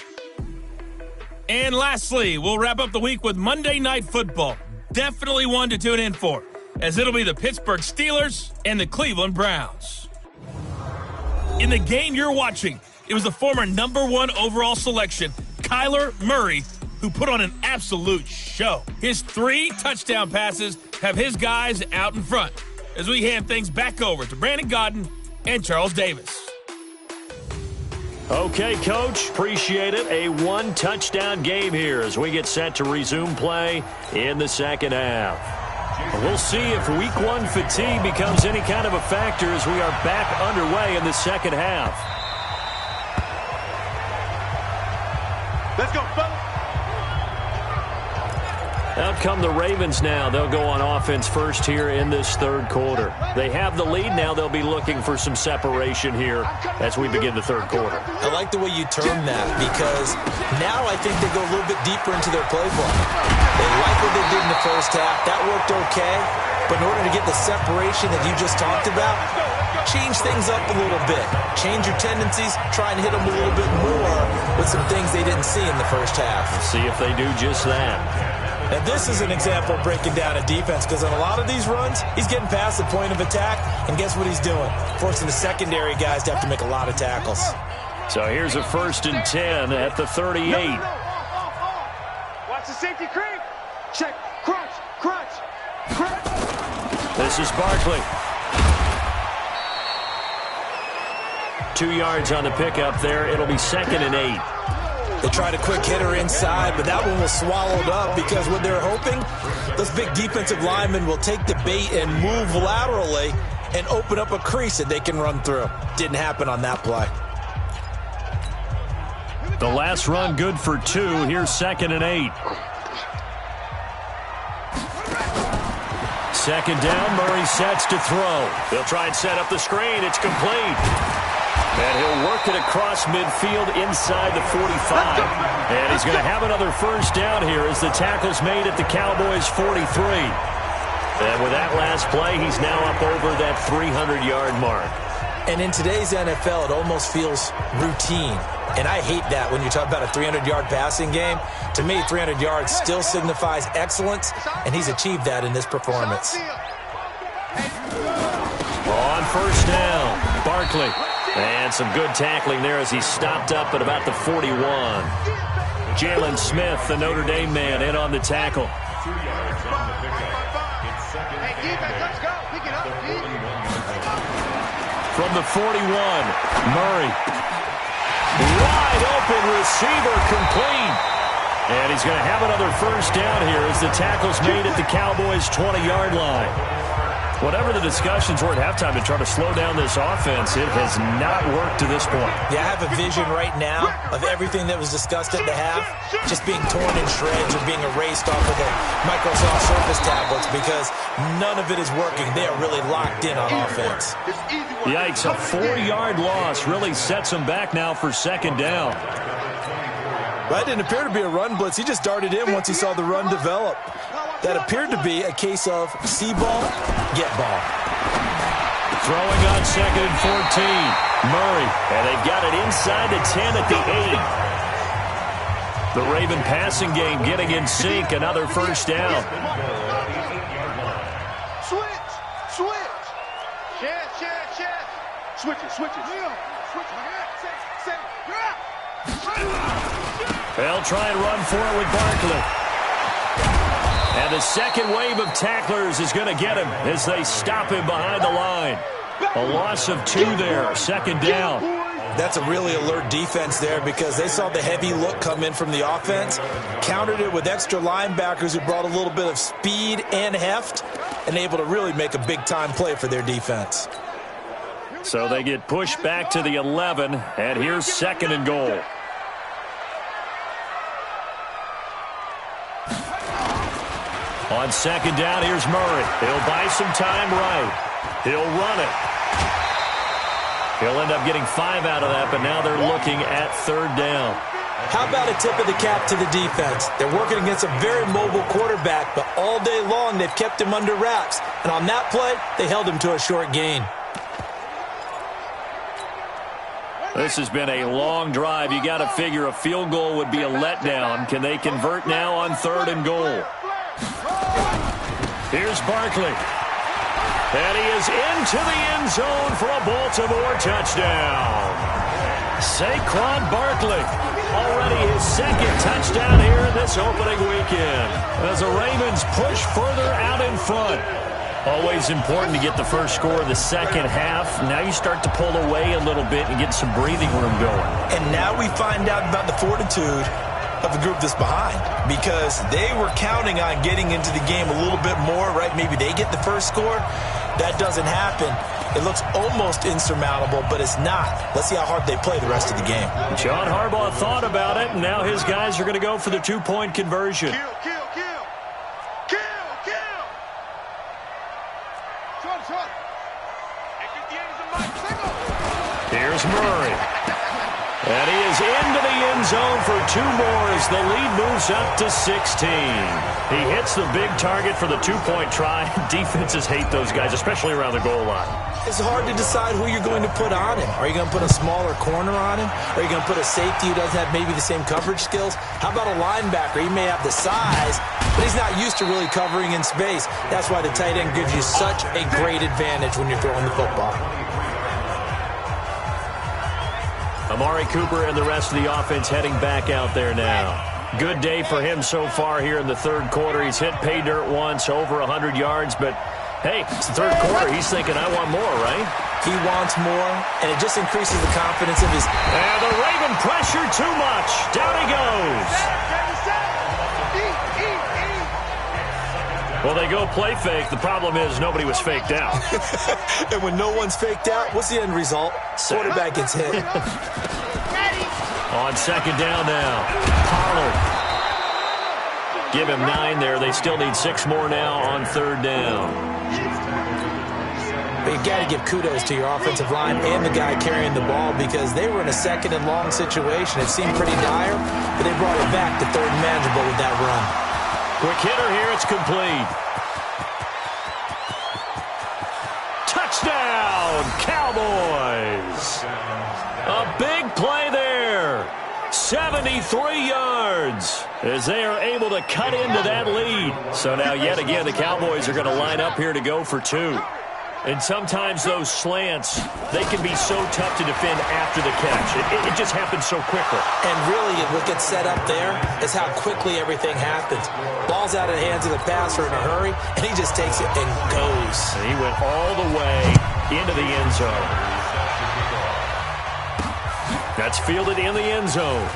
And lastly, we'll wrap up the week with Monday Night Football. Definitely one to tune in for, as it'll be the Pittsburgh Steelers and the Cleveland Browns. In the game you're watching, it was the former #1 overall selection, Kyler Murray, who put on an absolute show. His 3 touchdown passes have his guys out in front, as we hand things back over to Brandon Gaudin and Charles Davis. Okay, Coach, appreciate it. A 1-touchdown game here as we get set to resume play in the second half. We'll see if week 1 fatigue becomes any kind of a factor as we are back underway in the second half. Let's go, fellas. Out come the Ravens now. They'll go on offense first here in this third quarter. They have the lead now. They'll be looking for some separation here as we begin the third quarter. I like the way you term that, because now I think they go a little bit deeper into their playbook. They like what they did in the first half. That worked okay. But in order to get the separation that you just talked about, change things up a little bit. Change your tendencies, try and hit them a little bit more with some things they didn't see in the first half. Let's see if they do just that. Now, this is an example of breaking down a defense because on a lot of these runs, he's getting past the point of attack, and guess what he's doing? Forcing the secondary guys to have to make a lot of tackles. So here's a 1st and 10 at the 38. Watch the safety creep. Check. Crunch. Crunch. Crunch. This is Barkley. 2 yards on the pickup there. It'll be 2nd and 8. They tried a quick hitter inside, but that one was swallowed up because what they're hoping, those big defensive linemen will take the bait and move laterally and open up a crease that they can run through. Didn't happen on that play. The last run good for 2. Here's 2nd and 8. 2nd down. Murray sets to throw. He'll try and set up the screen. It's complete. And he'll work it across midfield inside the 45. And he's going to have another 1st down here as the tackle's made at the Cowboys' 43. And with that last play, he's now up over that 300-yard mark. And in today's NFL, it almost feels routine. And I hate that when you talk about a 300-yard passing game. To me, 300 yards still signifies excellence, and he's achieved that in this performance. On 1st down, Barkley. And some good tackling there as he stopped up at about the 41. Jalen Smith, the Notre Dame man, in on the tackle. Hey, defense, let's go. Pick it up, From the 41, Murray. Wide open receiver, complete. And he's going to have another 1st down here as the tackle's made at the Cowboys' 20-yard line. Whatever the discussions were at halftime to try to slow down this offense, it has not worked to this point. Yeah, I have a vision right now of everything that was discussed at the half just being torn in shreds or being erased off of the Microsoft Surface tablets because none of it is working. They are really locked in on offense. Yikes, a 4-yard loss really sets them back now for 2nd down. That didn't appear to be a run blitz. He just darted in once he saw the run develop. That appeared to be a case of see ball, get ball. Throwing on 2nd and 14. Murray, and they've got it inside the 10 at the 8. The Raven passing game getting in sync. Another 1st down. Switch. Chest. Switch it. They'll try and run for it with Barkley. And the second wave of tacklers is going to get him as they stop him behind the line. A loss of 2 there, 2nd down. That's a really alert defense there because they saw the heavy look come in from the offense, countered it with extra linebackers who brought a little bit of speed and heft, and able to really make a big-time play for their defense. So they get pushed back to the 11, and here's 2nd and goal. On 2nd down, here's Murray. He'll buy some time right. He'll run it. He'll end up getting 5 out of that, but now they're looking at 3rd down. How about a tip of the cap to the defense? They're working against a very mobile quarterback, but all day long they've kept him under wraps. And on that play, they held him to a short gain. This has been a long drive. You got to figure a field goal would be a letdown. Can they convert now on 3rd and goal? Here's Barkley. And he is into the end zone for a Baltimore touchdown. Saquon Barkley, already his 2nd touchdown here in this opening weekend, as the Ravens push further out in front. Always important to get the first score of the second half. Now you start to pull away a little bit and get some breathing room going. And now we find out about the fortitude of the group that's behind, because they were counting on getting into the game a little bit more, right? Maybe they get the first score. That doesn't happen. It looks almost insurmountable, but it's not. Let's see how hard they play the rest of the game. John Harbaugh thought about it, and now his guys are going to go for the 2-point conversion. Kill. Here's Murray. And he is into the end zone for 2 more as the lead moves up to 16. He hits the big target for the 2-point try. Defenses hate those guys, especially around the goal line. It's hard to decide who you're going to put on him. Are you going to put a smaller corner on him? Are you going to put a safety who doesn't have maybe the same coverage skills? How about a linebacker? He may have the size, but he's not used to really covering in space. That's why the tight end gives you such a great advantage when you're throwing the football. Amari Cooper and the rest of the offense heading back out there now. Good day for him so far here in the third quarter. He's hit pay dirt once, over 100 yards, but hey, it's the third quarter. He's thinking, I want more, right? He wants more, and it just increases the confidence of his... And the Raven pressure too much. Down he goes. Well, they go play fake. The problem is nobody was faked out. And when no one's faked out, what's the end result? Quarterback gets hit. On second down now, Pollard. Give him 9 there. They still need 6 more now on third down. But you got to give kudos to your offensive line and the guy carrying the ball because they were in a second and long situation. It seemed pretty dire, but they brought it back to third and manageable with that run. Quick hitter here. It's complete. Touchdown, Cowboys. A big play there. 73 yards as they are able to cut into that lead. So now yet again the Cowboys are going to line up here to go for 2. And sometimes those slants, they can be so tough to defend after the catch. It just happens so quickly. And really, what gets set up there is how quickly everything happens. Ball's out of the hands of the passer in a hurry, and he just takes it and goes. And he went all the way into the end zone. That's fielded in the end zone.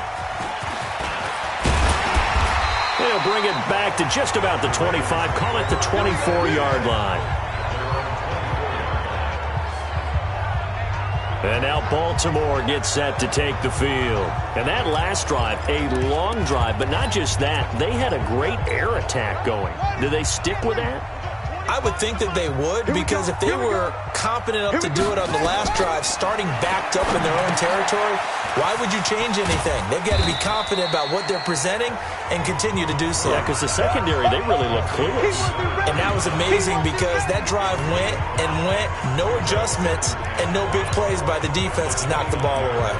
They'll bring it back to just about the 25. Call it the 24-yard line. And now Baltimore gets set to take the field. And that last drive, a long drive, but not just that. They had a great air attack going. Do they stick with that? I would think that they would, because if they were competent enough to do it on the last drive, starting backed up in their own territory, why would you change anything? They've got to be confident about what they're presenting and continue to do so. Yeah, because the secondary, they really look clueless. And that was amazing because that drive went and went, no adjustments, and no big plays by the defense to knock the ball away.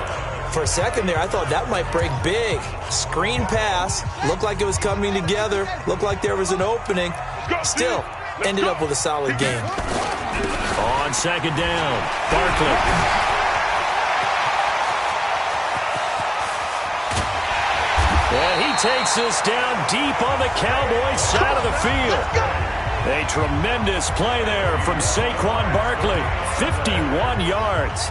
For a second there, I thought that might break big. Screen pass, looked like it was coming together, looked like there was an opening. Still, ended up with a solid game. On second down, Barkley. And he takes this down deep on the Cowboys side of the field. A tremendous play there from Saquon Barkley. 51 yards.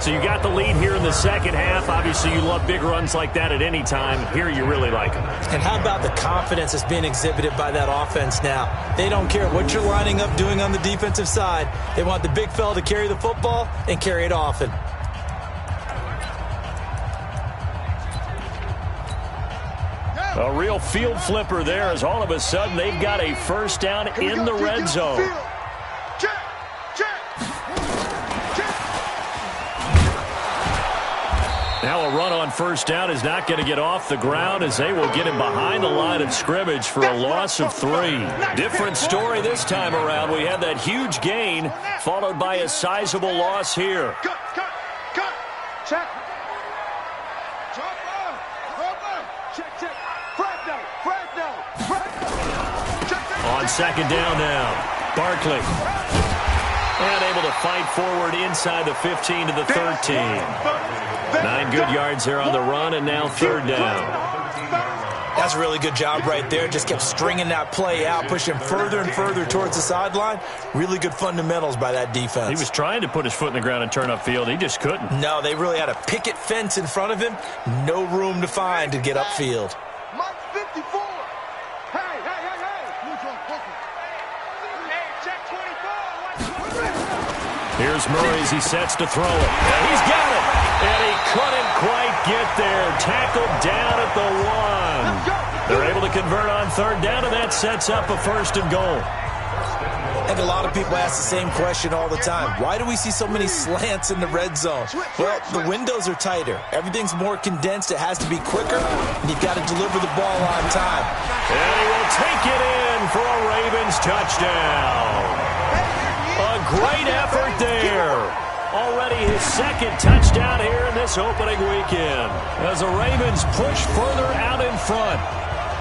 So you got the lead here in the second half. Obviously, you love big runs like that at any time. Here you really like them. And how about the confidence that's being exhibited by that offense now? They don't care what you're lining up doing on the defensive side. They want the big fella to carry the football and carry it often. A real field flipper there as all of a sudden they've got a first down in the red zone. Now a run on first down is not going to get off the ground as they will get him behind the line of scrimmage for a loss of 3. Different story this time around. We had that huge gain followed by a sizable loss here. Check. On second down now, Barkley. And able to fight forward inside the 15 to the 13. 9 good yards there on the run, and now third down. That's a really good job right there. Just kept stringing that play out, pushing further and further towards the sideline. Really good fundamentals by that defense. He was trying to put his foot in the ground and turn upfield. He just couldn't. No, they really had a picket fence in front of him. No room to find to get upfield. Mike 54. Hey. Check 24. Here's Murray as he sets to throw it. And he's got it. And he couldn't quite get there. Tackled down at the 1. They're able to convert on third down, and that sets up a first and goal. I think a lot of people ask the same question all the time. Why do we see so many slants in the red zone? Well, the windows are tighter. Everything's more condensed. It has to be quicker, and you've got to deliver the ball on time. And he will take it in for a Ravens touchdown. A great effort there second touchdown here in this opening weekend as the Ravens push further out in front.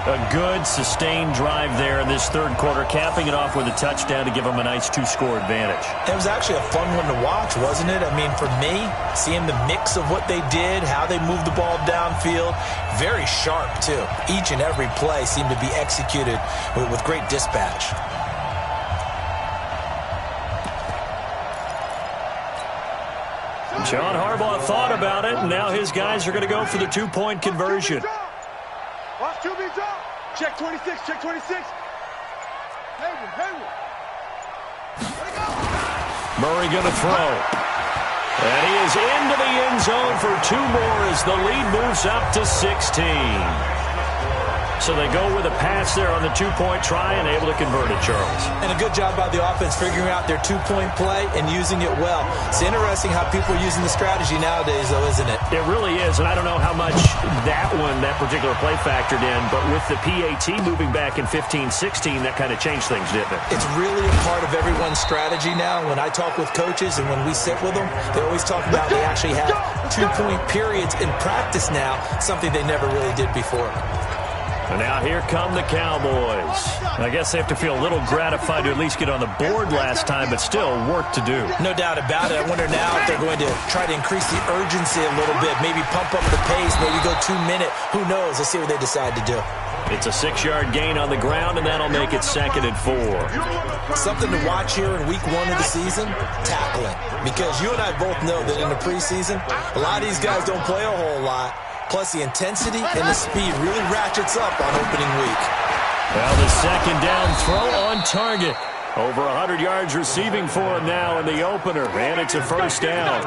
A good, sustained drive there in this third quarter, capping it off with a touchdown to give them a nice 2-score advantage. It was actually a fun one to watch, wasn't it? I mean, for me, seeing the mix of what they did, how they moved the ball downfield, very sharp, too. Each and every play seemed to be executed with great dispatch. John Harbaugh thought about it, and now his guys are going to go for the 2-point conversion. Watch QB drop. Check 26, check 26. Hayward. Murray going to throw. And he is into the end zone for 2 more as the lead moves up to 16. So they go with a pass there on the 2-point try and able to convert it, Charles. And a good job by the offense figuring out their 2-point play and using it well. It's interesting how people are using the strategy nowadays, though, isn't it? It really is, and I don't know how much that particular play factored in, but with the PAT moving back in 15-16, that kind of changed things, didn't it? It's really a part of everyone's strategy now. When I talk with coaches and when we sit with them, they always talk about they actually have 2-point periods in practice now, something they never really did before. And now here come the Cowboys. I guess they have to feel a little gratified to at least get on the board last time, but still work to do. No doubt about it. I wonder now if they're going to try to increase the urgency a little bit, maybe pump up the pace, maybe go 2-minute. Who knows? Let's see what they decide to do. It's a 6-yard gain on the ground, and that'll make it 2nd and 4. Something to watch here in week 1 of the season, tackling. Because you and I both know that in the preseason, a lot of these guys don't play a whole lot. Plus, the intensity and the speed really ratchets up on opening week. Well, the second down throw on target. Over 100 yards receiving for him now in the opener, and it's a first down.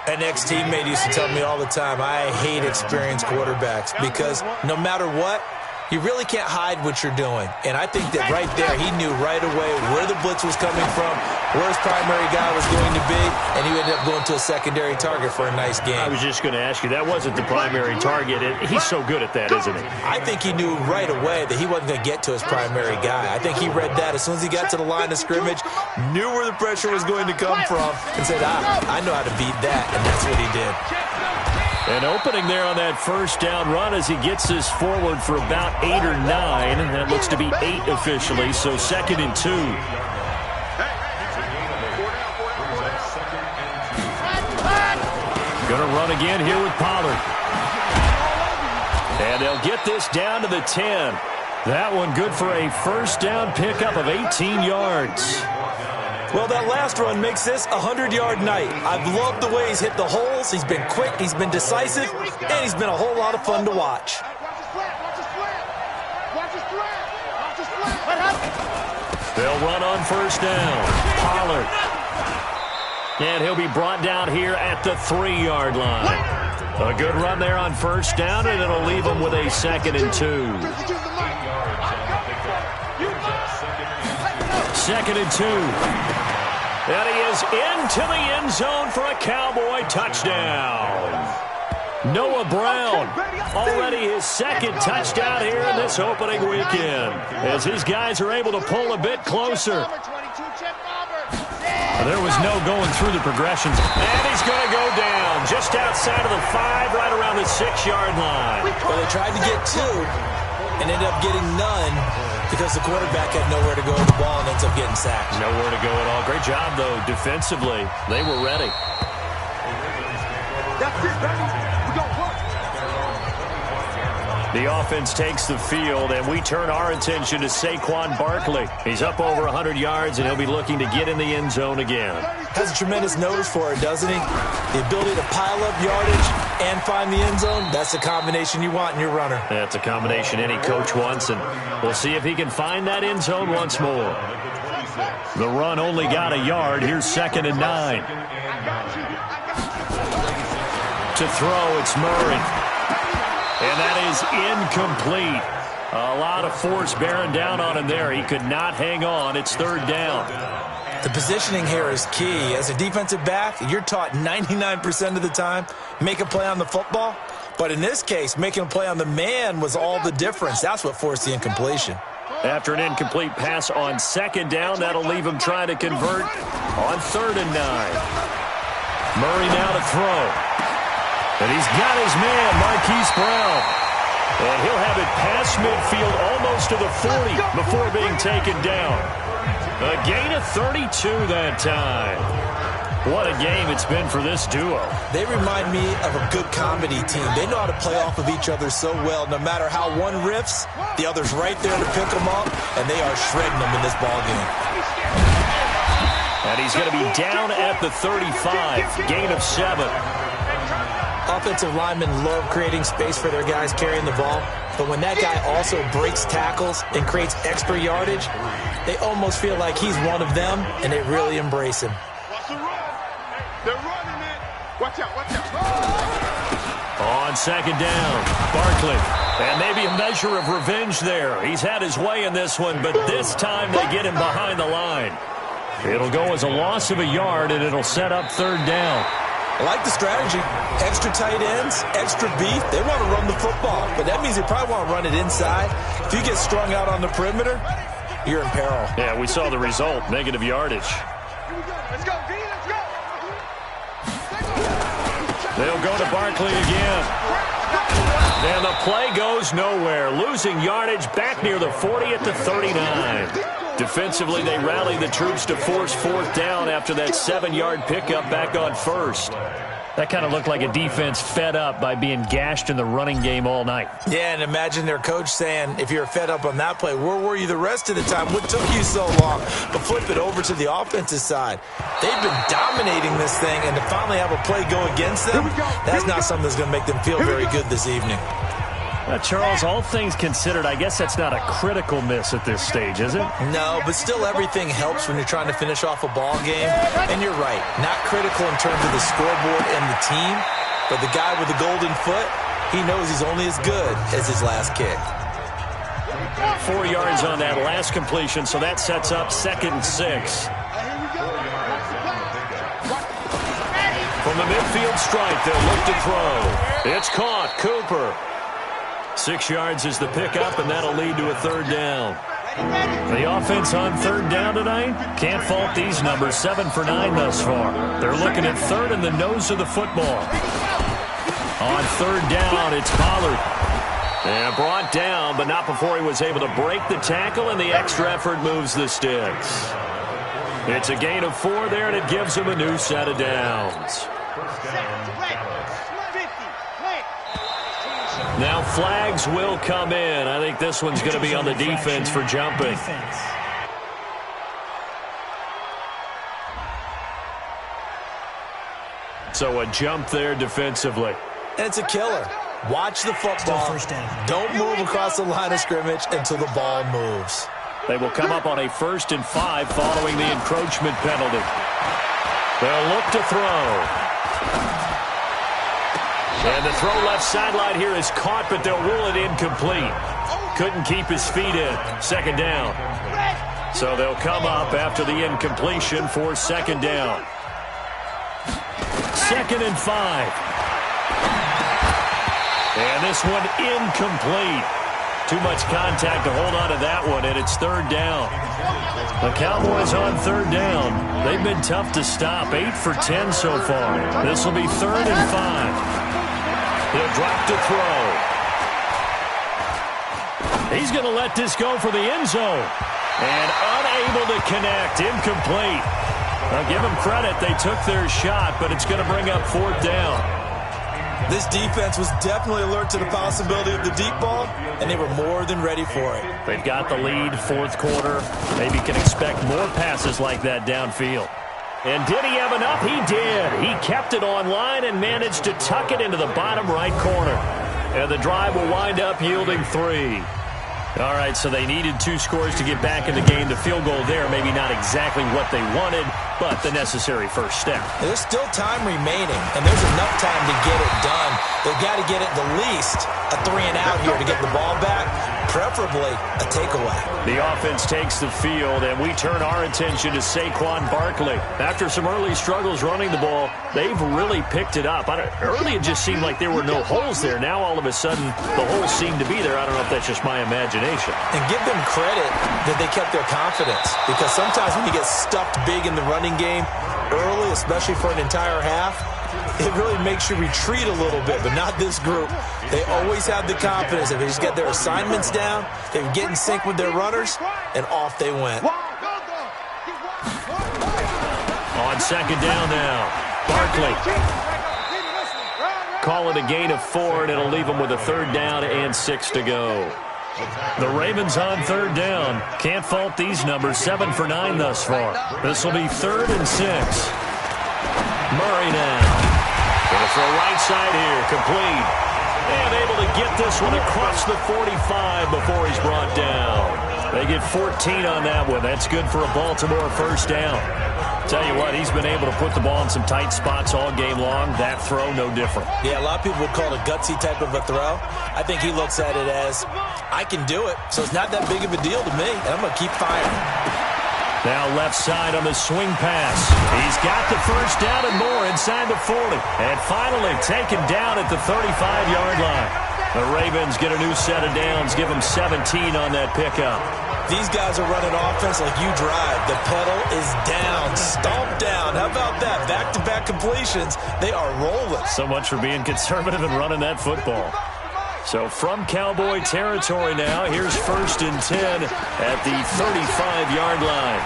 An ex-teammate used to tell me all the time, I hate experienced quarterbacks because no matter what, you really can't hide what you're doing. And I think that right there, he knew right away where the blitz was coming from, where his primary guy was going to be, and he ended up going to a secondary target for a nice game. I was just going to ask you, that wasn't the primary target. He's so good at that, isn't he? I think he knew right away that he wasn't going to get to his primary guy. I think he read that as soon as he got to the line of scrimmage, knew where the pressure was going to come from, and said, I know how to beat that, and that's what he did. An opening there on that first down run as he gets this forward for about 8 or 9. That looks to be 8 officially, so 2nd and 2. Going to run again here with Pollard. And they'll get this down to the 10. That one good for a first down pickup of 18 yards. Well, that last run makes this a 100-yard night. I've loved the way he's hit the holes. He's been quick, he's been decisive, and he's been a whole lot of fun to watch. They'll run on first down. Pollard. And he'll be brought down here at the 3-yard line. A good run there on first down, and it'll leave him with a 2nd and 2. 2nd and 2. And he is into the end zone for a Cowboy touchdown. Noah Brown, already his 2nd touchdown here in this opening weekend, as his guys are able to pull a bit closer. There was no going through the progressions, and he's going to go down just outside of the 5, right around the 6-yard line. Well, they tried to get 2 and ended up getting none, because the quarterback had nowhere to go with the ball and ends up getting sacked. Nowhere to go at all. Great job, though, defensively. They were ready. That's it, baby. We go work. The offense takes the field, and we turn our attention to Saquon Barkley. He's up over 100 yards, and he'll be looking to get in the end zone again. Has a tremendous nose for it, doesn't he? The ability to pile up yardage and find the end zone, that's the combination you want in your runner. That's a combination any coach wants, and we'll see if he can find that end zone once more. The run only got a yard. Here's 2nd and 9. To throw, it's Murray. And that is incomplete. A lot of force bearing down on him there. He could not hang on. It's 3rd down. The positioning here is key. As a defensive back, you're taught 99% of the time, make a play on the football. But in this case, making a play on the man was all the difference. That's what forced the incompletion. After an incomplete pass on 2nd down, that'll leave him trying to convert on 3rd and 9. Murray now to throw. And he's got his man, Marquise Brown. And he'll have it past midfield almost to the 40 before being taken down. A gain of 32 that time. What a game it's been for this duo. They remind me of a good comedy team. They know how to play off of each other so well. No matter how one riffs, the other's right there to pick them up, and they are shredding them in this ball game. And he's going to be down at the 35, gain of 7. Offensive linemen love creating space for their guys carrying the ball, but when that guy also breaks tackles and creates extra yardage, they almost feel like he's one of them, and they really embrace him. They're running it. Watch out, watch out. On second down, Barkley. And maybe a measure of revenge there. He's had his way in this one, but this time they get him behind the line. It'll go as a loss of a yard, and it'll set up third down. I like the strategy. Extra tight ends, extra beef. They want to run the football, but that means they probably want to run it inside. If you get strung out on the perimeter, you're in peril. Yeah, we saw the result, negative yardage. Let's go, D, let's go. They'll go to Barkley again. And the play goes nowhere. Losing yardage back near the 40 at the 39. Defensively, they rally the troops to force fourth down after that 7-yard pickup back on first. That kind of looked like a defense fed up by being gashed in the running game all night. Yeah, and imagine their coach saying, if you're fed up on that play, where were you the rest of the time? What took you so long? But flip it over to the offensive side. They've been dominating this thing, and to finally have a play go against them, that's not something that's going to make them feel very good this evening. Charles, all things considered, I guess that's not a critical miss at this stage, is it? No, but still everything helps when you're trying to finish off a ball game. And you're right, not critical in terms of the scoreboard and the team, but the guy with the golden foot, he knows he's only as good as his last kick. 4 yards on that last completion, so that sets up 2nd and 6. From the midfield stripe, they'll look to throw. It's caught. Cooper. 6 yards is the pickup, and that'll lead to a third down. The offense on third down tonight, can't fault these numbers. 7 for 9 thus far. They're looking at third in the nose of the football. On third down, it's Pollard. And brought down, but not before he was able to break the tackle, and the extra effort moves the sticks. It's a gain of 4 there, and it gives him a new set of downs. Now flags will come in. I think this one's going to be on the defense for jumping. So a jump there defensively. And it's a killer. Watch the football. Don't move across the line of scrimmage until the ball moves. They will come up on a 1st and 5 following the encroachment penalty. They'll look to throw. And the throw left sideline here is caught, but they'll rule it incomplete. Couldn't keep his feet in. 2nd down. So they'll come up after the incompletion for 2nd down. 2nd and 5. And this one incomplete. Too much contact to hold on to that one, and it's 3rd down. The Cowboys on 3rd down. They've been tough to stop. 8 for 10 so far. This will be 3rd and 5. He'll drop to throw. He's going to let this go for the end zone. And unable to connect. Incomplete. I'll give them credit. They took their shot, but it's going to bring up 4th down. This defense was definitely alert to the possibility of the deep ball, and they were more than ready for it. They've got the lead, 4th quarter. Maybe can expect more passes like that downfield. And did he have enough? He did. He kept it on line and managed to tuck it into the bottom right corner. And the drive will wind up yielding 3. All right, so they needed 2 scores to get back in the game. The field goal there, maybe not exactly what they wanted, but the necessary first step. There's still time remaining, and there's enough time to get it done. They've got to get it the least a 3-and-out here to get the ball back, preferably a takeaway. The offense takes the field, and we turn our attention to Saquon Barkley. After some early struggles running the ball, they've really picked it up. Early it just seemed like there were no holes there. Now all of a sudden the holes seem to be there. I don't know if that's just my imagination. And give them credit that they kept their confidence, because sometimes when you get stuffed big in the running game, early, especially for an entire half, it really makes you retreat a little bit, but not this group. They always have the confidence that they just get their assignments down, they get in sync with their runners, and off they went. On second down now, Barkley. Call it a gain of 4, and it'll leave them with a 3rd down and 6 to go. The Ravens on 3rd down. Can't fault these numbers. 7 for 9 thus far. This will be 3rd and 6. Murray now. Going for a right side here. Complete. And able to get this one across the 45 before he's brought down. They get 14 on that one. That's good for a Baltimore 1st down. Tell you what, he's been able to put the ball in some tight spots all game long. That throw, no different. Yeah, a lot of people would call it a gutsy type of a throw. I think he looks at it as, I can do it, so it's not that big of a deal to me, and I'm going to keep firing. Now left side on the swing pass. He's got the 1st down and more inside the 40. And finally taken down at the 35-yard line. The Ravens get a new set of downs, give them 17 on that pickup. These guys are running offense like you drive. The pedal is down, stomped down. How about that? Back-to-back completions. They are rolling. So much for being conservative and running that football. So from Cowboy territory now, here's 1st and 10 at the 35-yard line.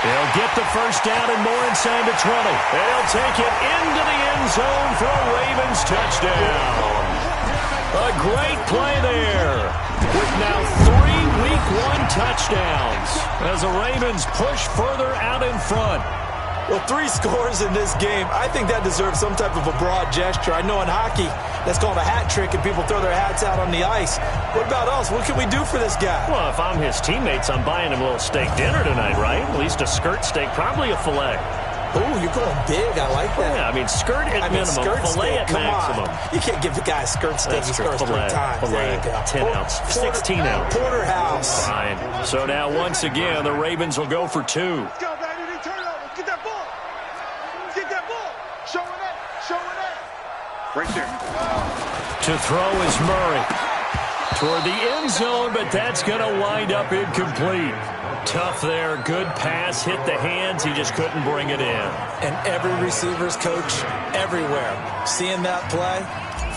They'll get the 1st down and more inside the 20. They'll take it into the end zone for a Ravens touchdown. A great play there with now 3 Week 1 touchdowns as the Ravens push further out in front. Well, 3 scores in this game. I think that deserves some type of a broad gesture. I know in hockey, that's called a hat trick, and people throw their hats out on the ice. What about us? What can we do for this guy? Well, if I'm his teammates, I'm buying him a little steak dinner tonight, right? At least a skirt steak, probably a filet. Ooh, you're going big. I like that. Yeah, I mean, skirt at minimum, filet at maximum. You can't give the guy a skirt steak. He scores 3 times. Filet, 10 ounce, 16 ounce. Porterhouse. Fine. So now, once again, the Ravens will go for 2. Let's go, baby. Turnover. Get that ball. Get that ball. Show it up. Show it up. Right there. To throw is Murray. Toward the end zone, but that's going to wind up incomplete. Tough there. Good pass. Hit the hands. He just couldn't bring it in. And every receiver's coach everywhere. Seeing that play,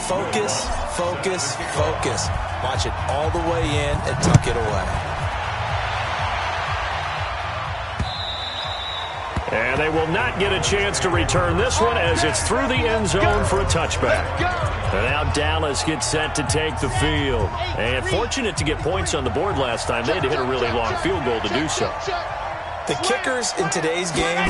focus, focus, focus. Watch it all the way in and tuck it away. And they will not get a chance to return this one as it's through the end zone for a touchback. And now Dallas gets set to take the field. And fortunate to get points on the board last time. They had to hit a really long field goal to do so. The kickers in today's game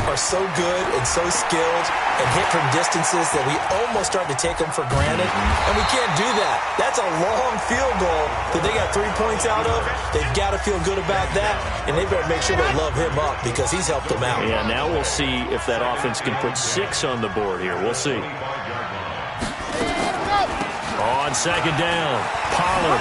are so good and so skilled and hit from distances that we almost start to take them for granted. And we can't do that. That's a long field goal that they got 3 points out of. They've got to feel good about that, and they better make sure they love him up because he's helped them out. Yeah, now we'll see if that offense can put 6 on the board here.'We'll see. On second down, Pollard.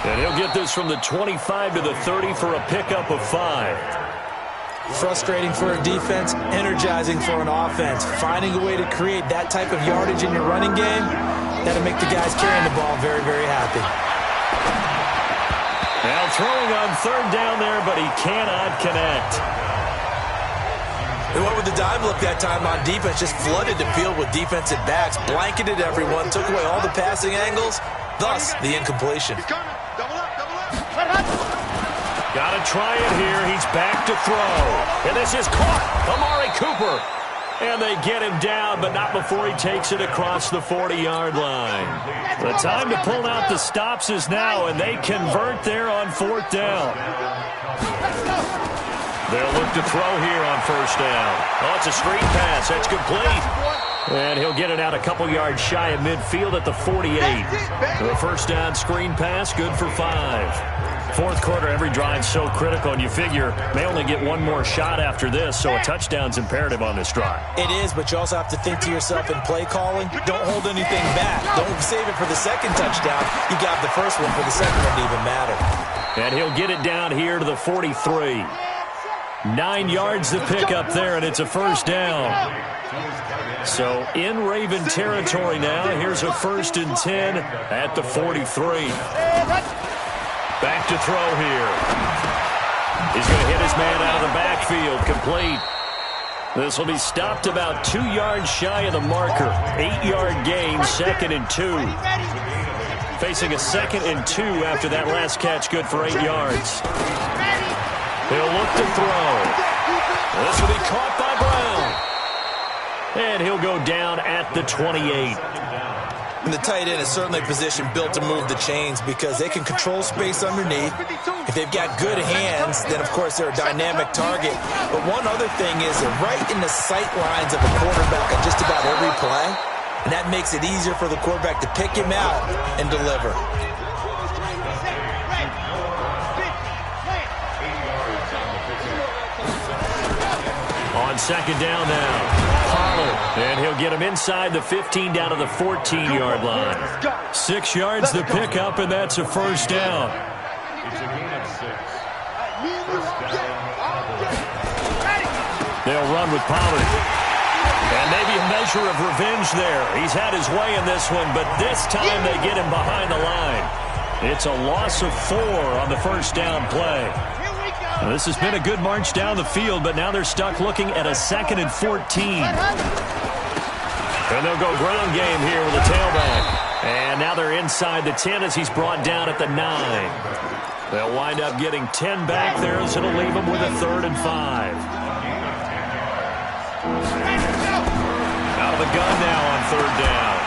And he'll get this from the 25 to the 30 for a pickup of 5. Frustrating for a defense, energizing for an offense. Finding a way to create that type of yardage in your running game, that'll make the guys carrying the ball very, very happy. Now throwing on 3rd down there, but he cannot connect. They went with the dive look that time on defense, just flooded the field with defensive backs, blanketed everyone, took away all the passing angles, thus the incompletion. Got to try it here. He's back to throw. And this is caught. Amari Cooper. And they get him down, but not before he takes it across the 40-yard line. The time to pull out the stops is now, and they convert there on 4th down. They'll look to throw here on 1st down. Oh, it's a screen pass. That's complete. And he'll get it out a couple yards shy of midfield at the 48. The 1st down screen pass, good for 5. 4th quarter, every drive so critical, and you figure may only get one more shot after this, so a touchdown's imperative on this drive. It is, but you also have to think to yourself in play calling, don't hold anything back. Don't save it for the 2nd touchdown. You got the 1st one for the 2nd one to even matter. And he'll get it down here to the 43. 9 yards to pick up there, and it's a 1st down. So in Raven territory now, here's a 1st and 10 at the 43. Back to throw here. He's going to hit his man out of the backfield. Complete. This will be stopped about 2 yards shy of the marker. 8-yard gain, 2nd and 2. Facing a 2nd and 2 after that last catch, good for 8 yards. He'll look to throw. This will be caught by Brown. And he'll go down at the 28. And the tight end is certainly a position built to move the chains because they can control space underneath. If they've got good hands, then, of course, they're a dynamic target. But one other thing is they're right in the sight lines of a quarterback on just about every play. And that makes it easier for the quarterback to pick him out and deliver. On 2nd down now. And he'll get him inside the 15 down to the 14-yard line. 6 yards the pickup, and that's a 1st down. They'll run with Pollard. And maybe a measure of revenge there. He's had his way in this one, but this time they get him behind the line. It's a loss of 4 on the 1st down play. Now, this has been a good march down the field, but now they're stuck looking at a 2nd and 14. And they'll go ground game here with a tailback. And now they're inside the 10 as he's brought down at the 9. They'll wind up getting 10 back there, so it'll leave them with a 3rd and 5. Out of the gun now on 3rd down.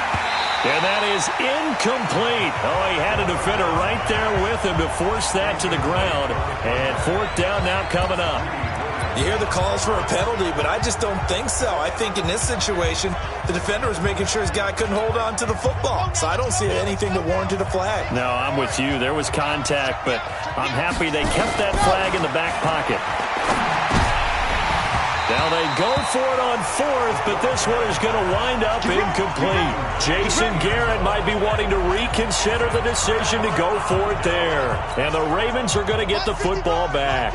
And that is incomplete. Oh, he had a defender right there with him to force that to the ground. And 4th down now coming up. You hear the calls for a penalty, but I just don't think so. I think in this situation, the defender was making sure his guy couldn't hold on to the football. So I don't see anything that warranted a flag. No, I'm with you. There was contact, but I'm happy they kept that flag in the back pocket. Now they go for it on 4th, but this one is going to wind up incomplete. Jason Garrett might be wanting to reconsider the decision to go for it there. And the Ravens are going to get the football back.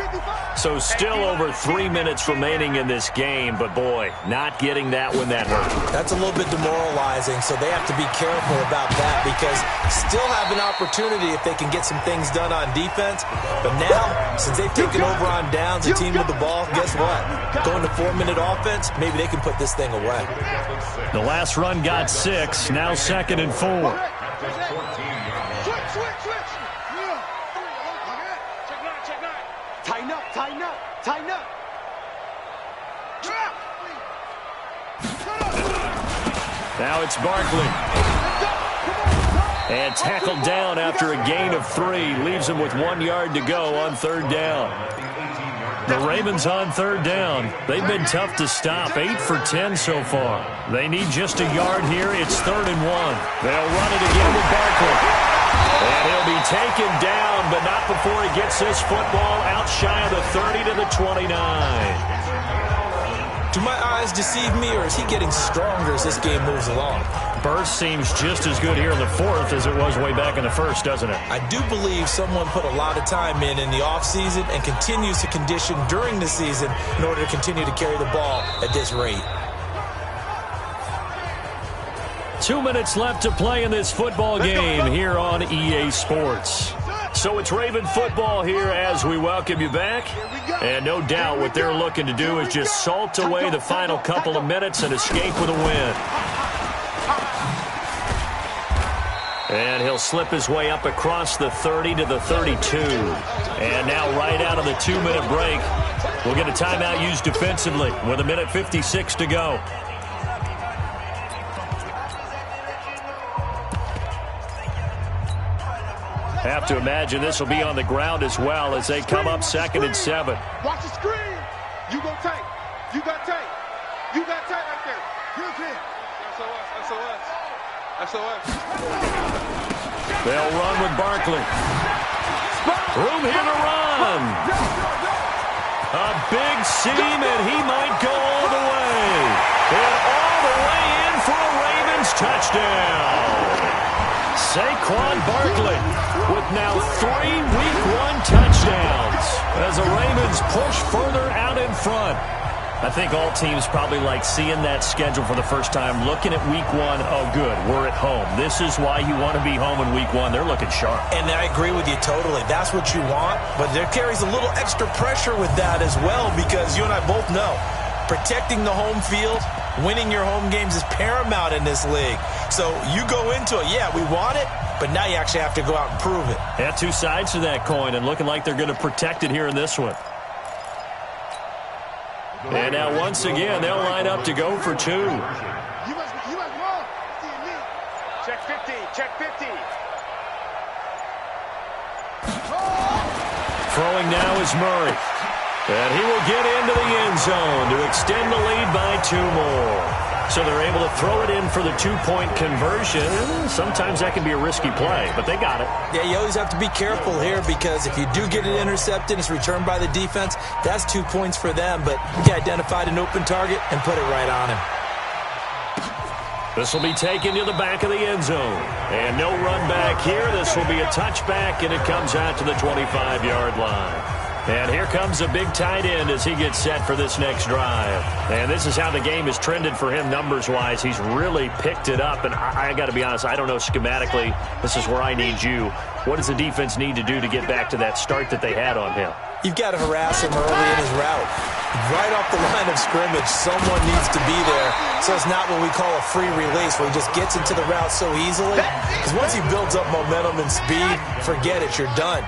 So still over 3 minutes remaining in this game, but boy, not getting that one that hurt. That's a little bit demoralizing, so they have to be careful about that because still have an opportunity if they can get some things done on defense. But now, since they've taken over on downs, the team with the ball, guess what? Going to 4-minute offense, maybe they can put this thing away. The last run got 6, now 2nd and 4. Tighten up, tighten up, tighten up. Now it's Barkley. And tackled down after a gain of 3. Leaves him with 1 yard to go on 3rd down. The Ravens on 3rd down. They've been tough to stop. 8 for 10 so far. They need just a yard here. It's 3rd and 1. They'll run it again with Barkley. And he'll be taken down, but not before he gets this football out shy of the 30 to the 29. Do my eyes deceive me, or is he getting stronger as this game moves along? Burst seems just as good here in the 4th as it was way back in the 1st, doesn't it? I do believe someone put a lot of time in the offseason and continues to condition during the season in order to continue to carry the ball at this rate. 2 minutes left to play in this football game here on EA Sports. So it's Raven football here as we welcome you back. And no doubt what they're looking to do is just salt away the final couple of minutes and escape with a win. And he'll slip his way up across the 30 to the 32. And now right out of the 2-minute break, we'll get a timeout used defensively with 1:56 to go. Have to imagine this will be on the ground as well as they come up 2nd and 7. Watch the screen. You go tight. You got tight. You got tight right there. Real kid. SOS. They'll run with Barkley. Room here to run. A big seam, and he might go all the way. And all the way in for a Ravens touchdown. Saquon Barkley with now 3 Week 1 touchdowns as the Ravens push further out in front. I think all teams probably like seeing that schedule for the first time, looking at week one. Oh, good, we're at home. This is why you want to be home in week one. They're looking sharp. And I agree with you totally. That's what you want, but there carries a little extra pressure with that as well, because you and I both know protecting the home field, winning your home games is paramount in this league. So you go into it, yeah, we want it, but now you actually have to go out and prove it. Yeah, two sides to that coin, and looking like they're going to protect it here in this one. And now once again, they'll line up to go for two. Check 50, check 50. Throwing now is Murray. And he will get into the end zone to extend the lead by 2 more. So they're able to throw it in for the 2-point conversion. Sometimes that can be a risky play, but they got it. Yeah, you always have to be careful here, because if you do get it intercepted, it's returned by the defense, that's 2 points for them. But he identified an open target and put it right on him. This will be taken to the back of the end zone. And no run back here. This will be a touchback, and it comes out to the 25-yard line. And here comes a big tight end as he gets set for this next drive. And this is how the game has trended for him numbers-wise. He's really picked it up. And I got to be honest, I don't know schematically. This is where I need you. What does the defense need to do to get back to that start that they had on him? You've got to harass him early in his route. Right off the line of scrimmage, someone needs to be there. So it's not what we call a free release, where he just gets into the route so easily. Because once he builds up momentum and speed, forget it, you're done.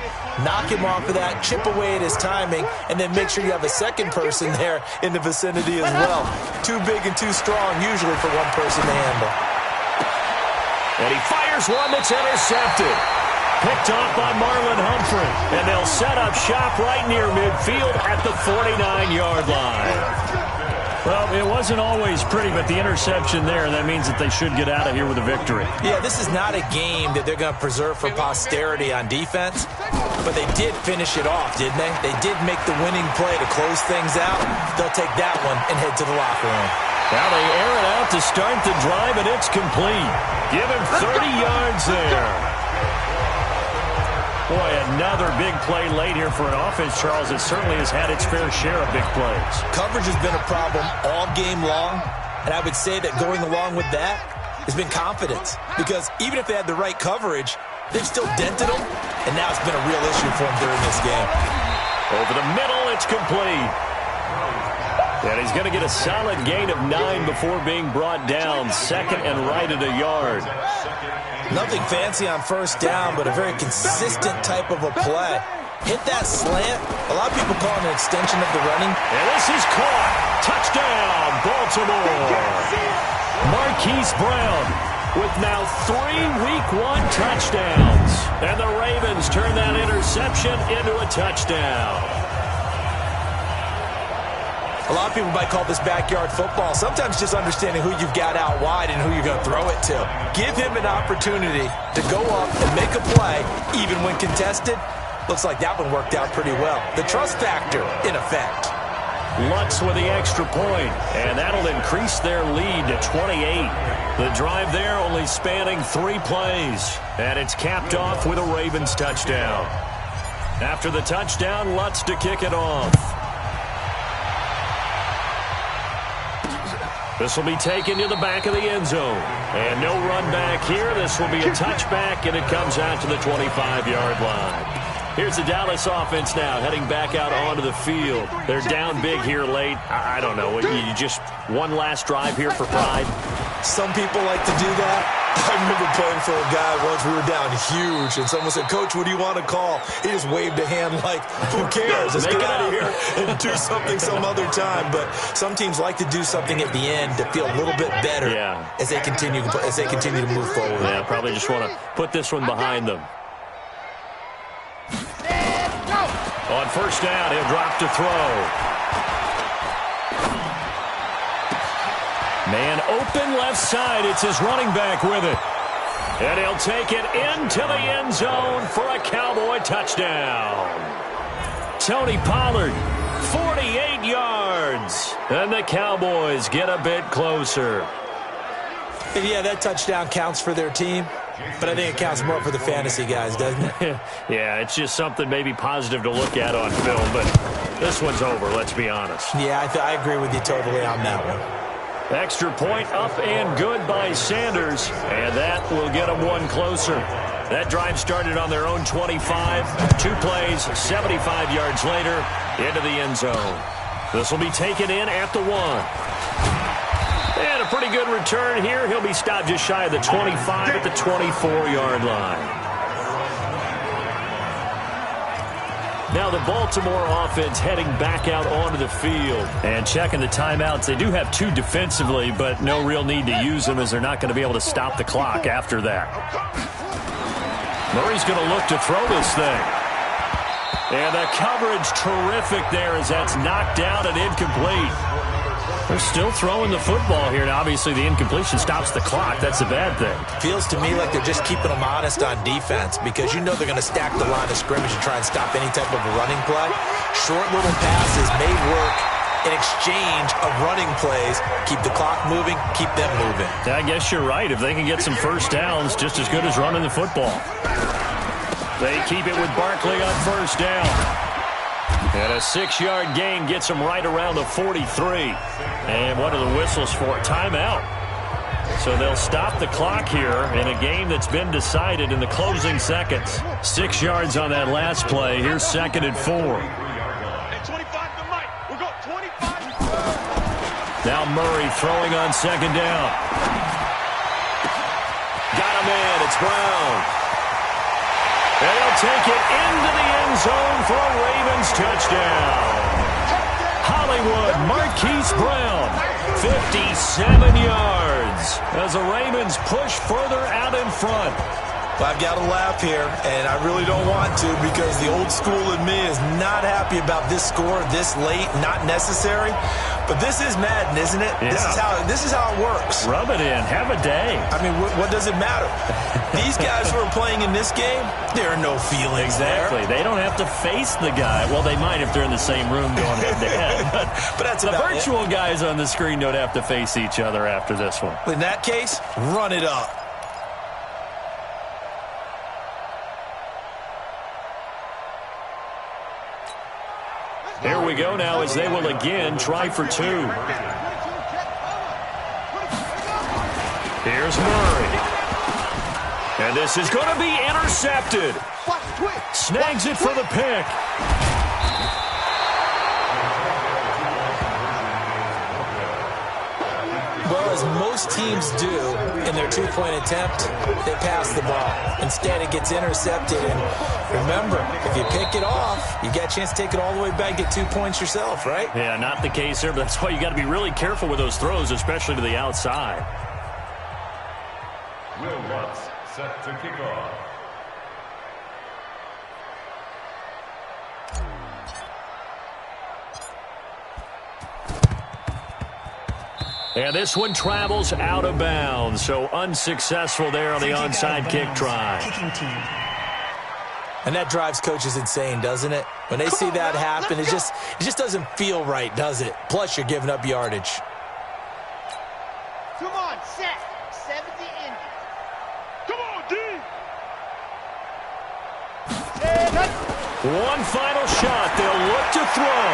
Knock him off of that, chip away at his timing, and then make sure you have a second person there in the vicinity as well. Too big and too strong, usually, for one person to handle. And he fires one that's intercepted. Picked off by Marlon Humphrey. And they'll set up shop right near midfield at the 49-yard line. Well, it wasn't always pretty, but the interception there, that means that they should get out of here with a victory. Yeah, this is not a game that they're going to preserve for posterity on defense, but they did finish it off, didn't they? They did make the winning play to close things out. They'll take that one and head to the locker room. Now they air it out to start the drive, and it's complete. Give him 30 yards there. Boy, another big play late here for an offense, Charles. It certainly has had its fair share of big plays. Coverage has been a problem all game long, and I would say that going along with that has been confidence. Because even if they had the right coverage, they've still dented them, and now it's been a real issue for them during this game. Over the middle, it's complete. And he's going to get a solid gain of 9 before being brought down. Second and right at a yard. Nothing fancy on first down, but a very consistent type of a play. Hit that slant. A lot of people call it an extension of the running. And this is caught. Touchdown, Baltimore. Marquise Brown with now 3 Week 1 touchdowns. And the Ravens turn that interception into a touchdown. A lot of people might call this backyard football. Sometimes just understanding who you've got out wide and who you're going to throw it to. Give him an opportunity to go up and make a play, even when contested. Looks like that one worked out pretty well. The trust factor, in effect. Lutz with the extra point, and that'll increase their lead to 28. The drive there only spanning 3 plays, and it's capped off with a Ravens touchdown. After the touchdown, Lutz to kick it off. This will be taken to the back of the end zone. And no run back here. This will be a touchback, and it comes out to the 25-yard line. Here's the Dallas offense now, heading back out onto the field. They're down big here late. I don't know. You just one last drive here for pride? Some people like to do that. I remember playing for a guy once. We were down huge, and someone said, "Coach, what do you want to call?" He just waved a hand like, who cares? Let's get out of here and do something some other time. But some teams like to do something at the end to feel a little bit better as they continue to move forward. Yeah, probably just want to put this one behind them. On first down, he'll drop to throw. Man open left side. It's his running back with it. And he'll take it into the end zone for a Cowboy touchdown. Tony Pollard, 48 yards. And the Cowboys get a bit closer. And yeah, that touchdown counts for their team. But I think it counts more for the fantasy guys, doesn't it? Yeah, it's just something maybe positive to look at on film, but this one's over, let's be honest. Yeah, I agree with you totally on that one. Extra point up and good by Sanders, and that will get them one closer. That drive started on their own 25. 2 plays, 75 yards later, into the end zone. This will be taken in at the 1. And a pretty good return here. He'll be stopped just shy of the 25 at the 24-yard line. Now the Baltimore offense heading back out onto the field. And checking the timeouts. They do have 2 defensively, but no real need to use them as they're not going to be able to stop the clock after that. Murray's going to look to throw this thing. And the coverage terrific there as that's knocked down and incomplete. They're still throwing the football here. Now, obviously, the incompletion stops the clock. That's a bad thing. Feels to me like they're just keeping them honest on defense because you know they're going to stack the line of scrimmage and try and stop any type of a running play. Short little passes may work in exchange of running plays. Keep the clock moving, keep them moving. I guess you're right. If they can get some first downs, just as good as running the football. They keep it with Barkley on first down. And a 6-yard gain gets them right around the 43. And what are the whistles for? Timeout. So they'll stop the clock here in a game that's been decided in the closing seconds. 6 yards on that last play. Here's 2nd and 4. Now Murray throwing on 2nd down. Got him in. It's Brown. They'll take it into the end zone for a Ravens touchdown. Hollywood Marquise Brown, 57 yards as the Ravens push further out in front. Well, I've got to laugh here, and I really don't want to because the old school in me is not happy about this score this late, not necessary. But this is Madden, isn't it? Yeah. This is how it works. Rub it in. Have a day. I mean, what does it matter? These guys who are playing in this game, there are no feelings Exactly. there. They don't have to face the guy. Well, they might if they're in the same room going head-to-head. But that's the about virtual guys on the screen don't have to face each other after this one. In that case, run it up. Here we go now as they will again try for 2. Here's Murray. And this is going to be intercepted. Snags it for the pick. Well, as most teams do in their 2-point attempt, they pass the ball. Instead, it gets intercepted. And remember, if you pick it off, you got a chance to take it all the way back, get 2 points yourself, right? Yeah, not the case there, but that's why you got to be really careful with those throws, especially to the outside. Will Lutz set to kick off. And this one travels out of bounds, so unsuccessful there on the onside kick try. And that drives coaches insane, doesn't it? When they see that happen, it just doesn't feel right, does it? Plus, you're giving up yardage. Come on, set. 70 Indy. Come on, D. One final shot. They'll look to throw.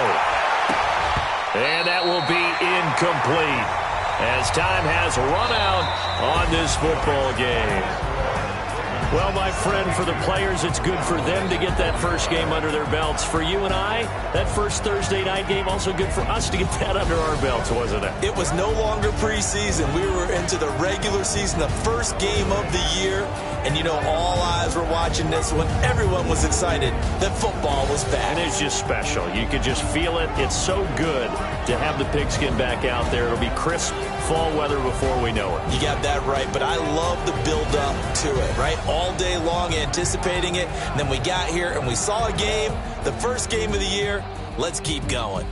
And that will be incomplete as time has run out on this football game. Well, my friend, for the players, it's good for them to get that first game under their belts. For you and I, that first Thursday night game, also good for us to get that under our belts, wasn't it? It was no longer preseason. We were into the regular season, the first game of the year. And, you know, all eyes were watching this one. Everyone was excited that football was back. And it's just special. You could just feel it. It's so good to have the pigskin back out there. It'll be crisp fall weather before we know it. You got that right, but I love the build-up to it, right? All day long anticipating it, and then we got here and we saw a game, the first game of the year. Let's keep going.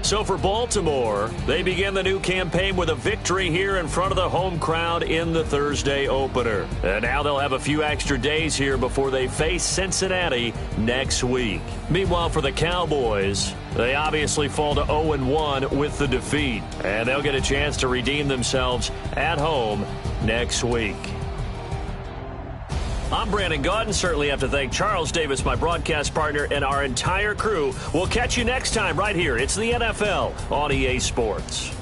So for Baltimore, they begin the new campaign with a victory here in front of the home crowd in the Thursday opener. And now they'll have a few extra days here before they face Cincinnati next week. Meanwhile, for the Cowboys, they obviously fall to 0-1 with the defeat. And they'll get a chance to redeem themselves at home next week. I'm Brandon Gaudin. Certainly have to thank Charles Davis, my broadcast partner, and our entire crew. We'll catch you next time right here. It's the NFL on EA Sports.